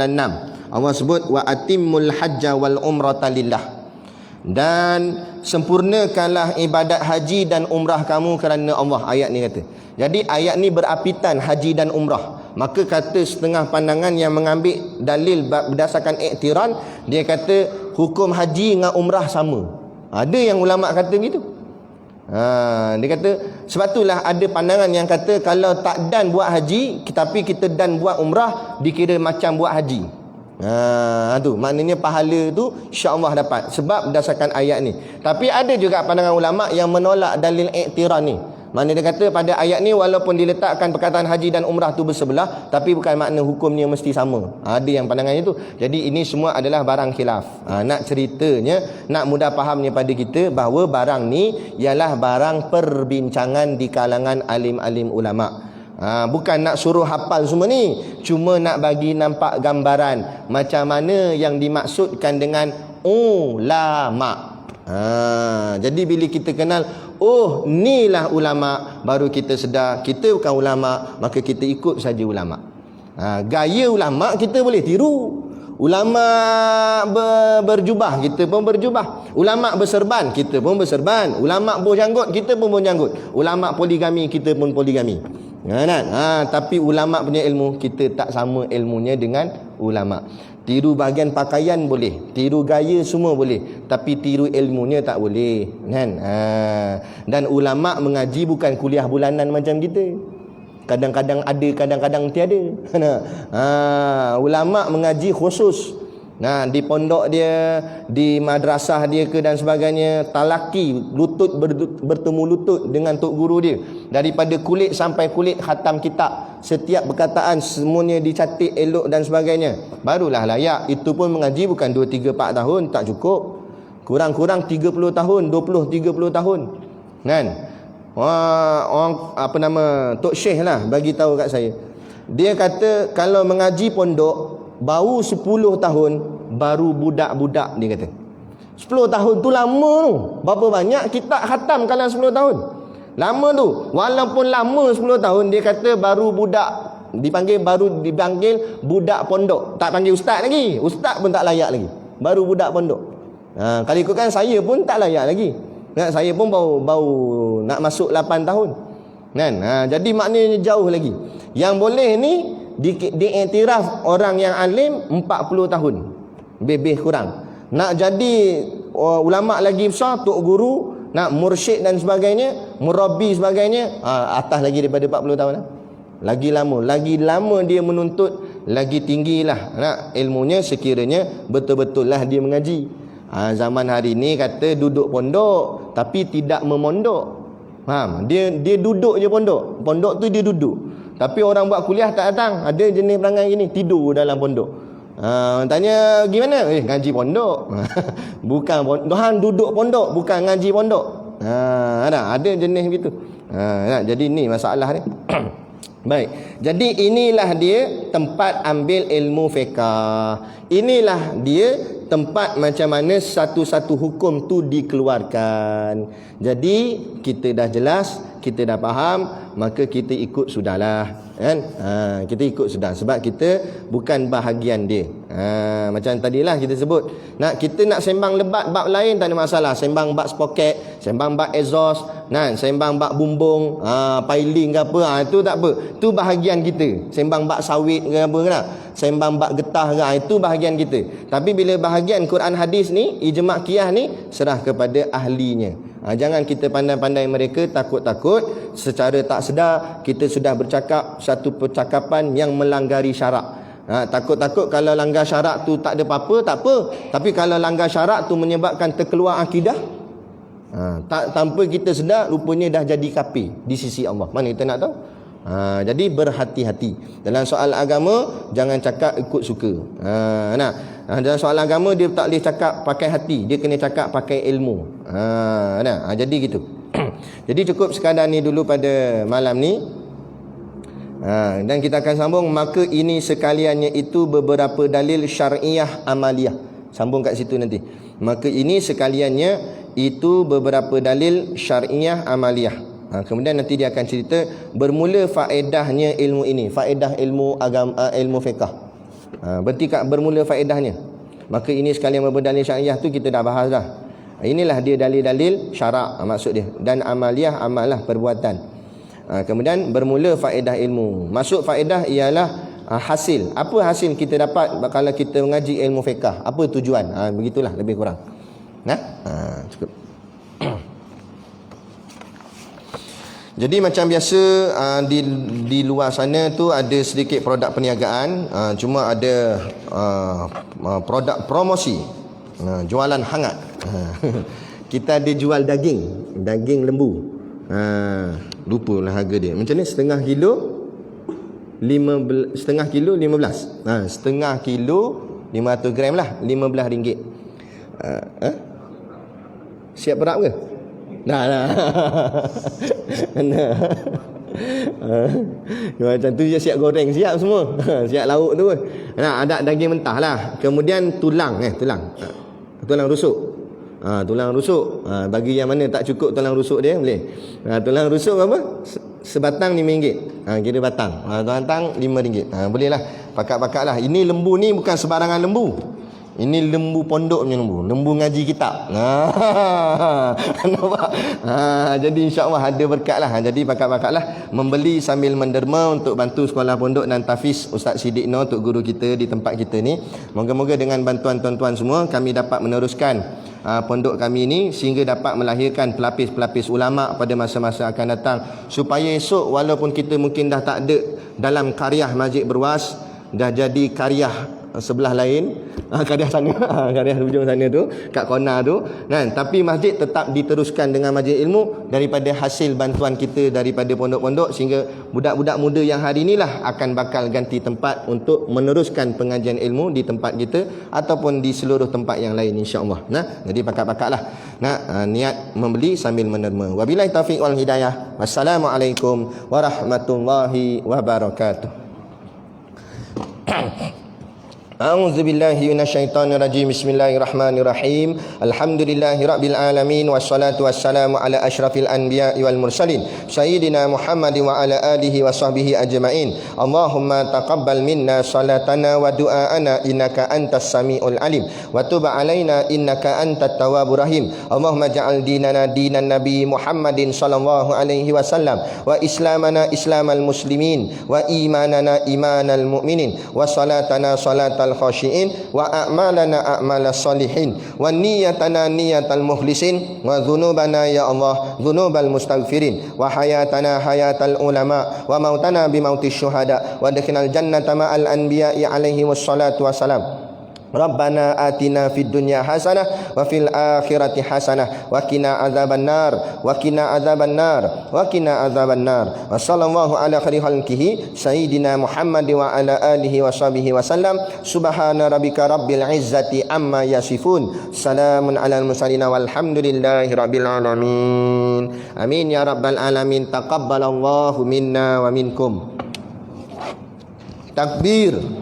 Allah sebut wa atimmul hajja wal umrata lillah. Dan sempurnakanlah ibadat haji dan umrah kamu kerana Allah. Ayat ni kata. Jadi ayat ni berapitan haji dan umrah. Maka kata setengah pandangan yang mengambil dalil berdasarkan iktiran, dia kata hukum haji dengan umrah sama. Ada yang ulama kata begitu. Dia kata sebab itulah ada pandangan yang kata kalau tak dan buat haji tapi kita dan buat umrah dikira macam buat haji. Tu maknanya pahala tu insya-Allah dapat sebab berdasarkan ayat ni. Tapi ada juga pandangan ulama yang menolak dalil iktiran ni. Makna dia kata pada ayat ni walaupun diletakkan perkataan haji dan umrah tu bersebelah, tapi bukan makna hukumnya mesti sama. Ada yang pandangannya tu. Jadi ini semua adalah barang khilaf. Nak ceritanya, nak mudah fahamnya pada kita bahawa barang ni ialah barang perbincangan di kalangan alim-alim ulama. Bukan nak suruh hafal semua ni, cuma nak bagi nampak gambaran macam mana yang dimaksudkan dengan ulama. Jadi bila kita kenal, oh inilah ulama, baru kita sedar kita bukan ulama, maka kita ikut saja ulama. Gaya ulama kita boleh tiru. Ulama berjubah, kita pun berjubah. Ulama berserban, kita pun berserban. Ulama berjanggut, kita pun berjanggut. Ulama poligami, kita pun poligami. Tapi ulama punya ilmu, kita tak sama ilmunya dengan ulama. Tiru bahagian pakaian boleh, tiru gaya semua boleh, tapi tiru ilmunya tak boleh kan. Dan ulama mengaji bukan kuliah bulanan macam kita. Kadang-kadang ada, kadang-kadang tiada. Ulama mengaji khusus. Di pondok dia, di madrasah dia ke dan sebagainya, talaki lutut bertemu lutut dengan tok guru dia, daripada kulit sampai kulit khatam kitab, setiap perkataan semuanya dicatat elok dan sebagainya, barulah layak. Itu pun mengaji bukan 2, 3, 4 tahun, tak cukup. kurang-kurang 30 tahun, 20-30 tahun. Kan? Orang apa nama, Tok Syekh lah bagi tahu kat saya. Dia kata kalau mengaji pondok baru 10 tahun baru budak-budak, dia kata. 10 tahun tu lama tu. Berapa banyak kita khatam kalau 10 tahun? Lama tu. Walaupun lama 10 tahun, dia kata baru budak baru dipanggil budak pondok. Tak panggil ustaz lagi. Ustaz pun tak layak lagi. Baru budak pondok. Kalau ikutkan saya pun tak layak lagi. Saya pun bau nak masuk 8 tahun. Kan? Jadi maknanya jauh lagi. Yang boleh ni diiktiraf orang yang alim 40 tahun. Lebih kurang. Nak jadi ulama lagi besar, tok guru, nak mursyid dan sebagainya, murabbi sebagainya, atas lagi daripada 40 tahun lah. Lagi lama dia menuntut, lagi tinggilah ilmunya sekiranya betul-betul lah dia mengaji. Zaman hari ni kata duduk pondok tapi tidak memondok. Dia duduk je pondok. Pondok tu dia duduk. Tapi orang buat kuliah tak datang. Ada jenis perangai gini, tidur dalam pondok. Tanya gimana? Ngaji pondok. Bukan pondok, duduk pondok, bukan ngaji pondok. Ada jenis begitu. Jadi ni masalah ni. Baik. Jadi inilah dia tempat ambil ilmu fiqh. Inilah dia tempat macam mana satu-satu hukum tu dikeluarkan. Jadi kita dah jelas, kita dah faham, maka kita ikut sudahlah, kan? Kita ikut sudah sebab kita bukan bahagian dia. Macam tadilah kita sebut, kita nak sembang lebat bab lain tak ada masalah. Sembang bab sprocket, sembang bab exhaust, sembang bab bumbung, piling ke apa, itu tak apa. Itu bahagian kita. Sembang bab sawit ke apa ke, sembang bab getah ke, itu bahagian kita. Tapi bila bahagian Quran hadis ni, ijma' qiyas ni, serah kepada ahlinya. Jangan kita pandai-pandai mereka, takut-takut secara tak sedar kita sudah bercakap satu percakapan yang melanggari syarak. Takut-takut kalau langgar syarak tu tak ada apa-apa, tak apa. Tapi kalau langgar syarak tu menyebabkan terkeluar akidah, tanpa kita sedar, rupanya dah jadi kafir di sisi Allah. Mana kita nak tahu? Jadi berhati-hati dalam soal agama. Jangan cakap ikut suka. Dalam soal agama dia tak boleh cakap pakai hati, dia kena cakap pakai ilmu. Jadi gitu. Jadi cukup sekadar ni dulu pada malam ni. Dan kita akan sambung. Maka ini sekaliannya itu beberapa dalil syar'iyah amaliyah. Sambung kat situ nanti. Maka ini sekaliannya itu beberapa dalil syar'iyah amaliyah. Kemudian nanti dia akan cerita bermula faedahnya ilmu ini, faedah ilmu agama, ilmu fiqh. Berarti bermula faedahnya. Maka ini sekalian beberapa dalil syar'iyah tu kita dah bahas dah. Inilah dia dalil-dalil syarak, maksud dia. Dan amaliyah, amalah perbuatan. Kemudian bermula faedah ilmu. Maksud faedah ialah hasil. Apa hasil kita dapat kalau kita mengaji ilmu fiqh? Apa tujuan? Begitulah lebih kurang. Cukup. Jadi macam biasa di luar sana tu ada sedikit produk perniagaan, cuma ada produk promosi, jualan hangat. Kita ada jual daging lembu. Lupalah harga dia. Macam ni setengah kilo 15, setengah kilo 15. Setengah kilo 500 gram lah, RM15. Siap perap ke? Nah. Macam tu je, siap goreng, siap semua. Siap lauk tu pun. Ada daging mentah lah. Kemudian tulang rusuk. Tulang rusuk. Bagi yang mana tak cukup tulang rusuk dia boleh. Tulang rusuk apa? Sebatang RM5. Kira batang. Batang RM5. Boleh lah. Pakat-pakat lah. Ini lembu ni bukan sebarangan lembu. Ini lembu pondok punya lembu. Lembu ngaji kitab. Nampak? Jadi insya-Allah ada berkat lah. Jadi pakat-pakat lah. Membeli sambil menderma untuk bantu sekolah pondok dan tahfiz Ustaz Siddiq Noor, untuk guru kita di tempat kita ni. Moga-moga dengan bantuan tuan-tuan semua kami dapat meneruskan pondok kami ini sehingga dapat melahirkan pelapis-pelapis ulama pada masa-masa akan datang, supaya esok walaupun kita mungkin dah tak ada dalam karyah Masjid Berwas, dah jadi karyah sebelah lain, kadah sana, kadah hujung sana tu, kat corner tu kan. Tapi masjid tetap diteruskan dengan majlis ilmu daripada hasil bantuan kita daripada pondok-pondok, sehingga budak-budak muda yang hari inilah akan bakal ganti tempat untuk meneruskan pengajian ilmu di tempat kita ataupun di seluruh tempat yang lain, insya-Allah. Nah, jadi pakat-pakatlah niat membeli sambil menerima. Wabillahi taufiq wal hidayah. Wassalamualaikum warahmatullahi wabarakatuh. A'udzu billahi minasyaitonir rajim. Bismillahirrahmanirrahim. Alhamdulillahi rabbil alamin wassalatu wassalamu ala asyrafil anbiya'i wal mursalin sayyidina Muhammad wa ala alihi wa sahbihi ajmain. Allahumma taqabbal minna salatana wa du'aana innaka antas samiul alim wa tub alaina innaka antat tawwabur rahim. Allahumma ja'al dinana dinan nabi Muhammadin sallallahu alaihi wasallam wa islamana islamal muslimin wa imanana imanal mu'minin wa salatana salatal khashiin wa a'malana a'malas salihin wa niyyatana niyatal mukhlisin wa dhunubana ya Allah dhunubal mustaghfirin wa hayatana hayatal ulama wa mautana bi mautis syuhada wa adkhilnal jannata ma'al anbiya'i alaihi wassalatu wassalam. Rabbana atina fid dunya hasanah wa fil akhirati hasanah wa qina adzabannar wa qina adzabannar wa qina adzabannar. Wa sallallahu ala khairi khalqihi sayyidina Muhammad wa ala alihi wa sahbihi wasallam. Subhana rabbika rabbil izzati amma yasifun. Salamun alal mursalin walhamdulillahi rabbil alamin. Amin ya rabbal alamin. Taqabbalallahu minna wa minkum. Takbir.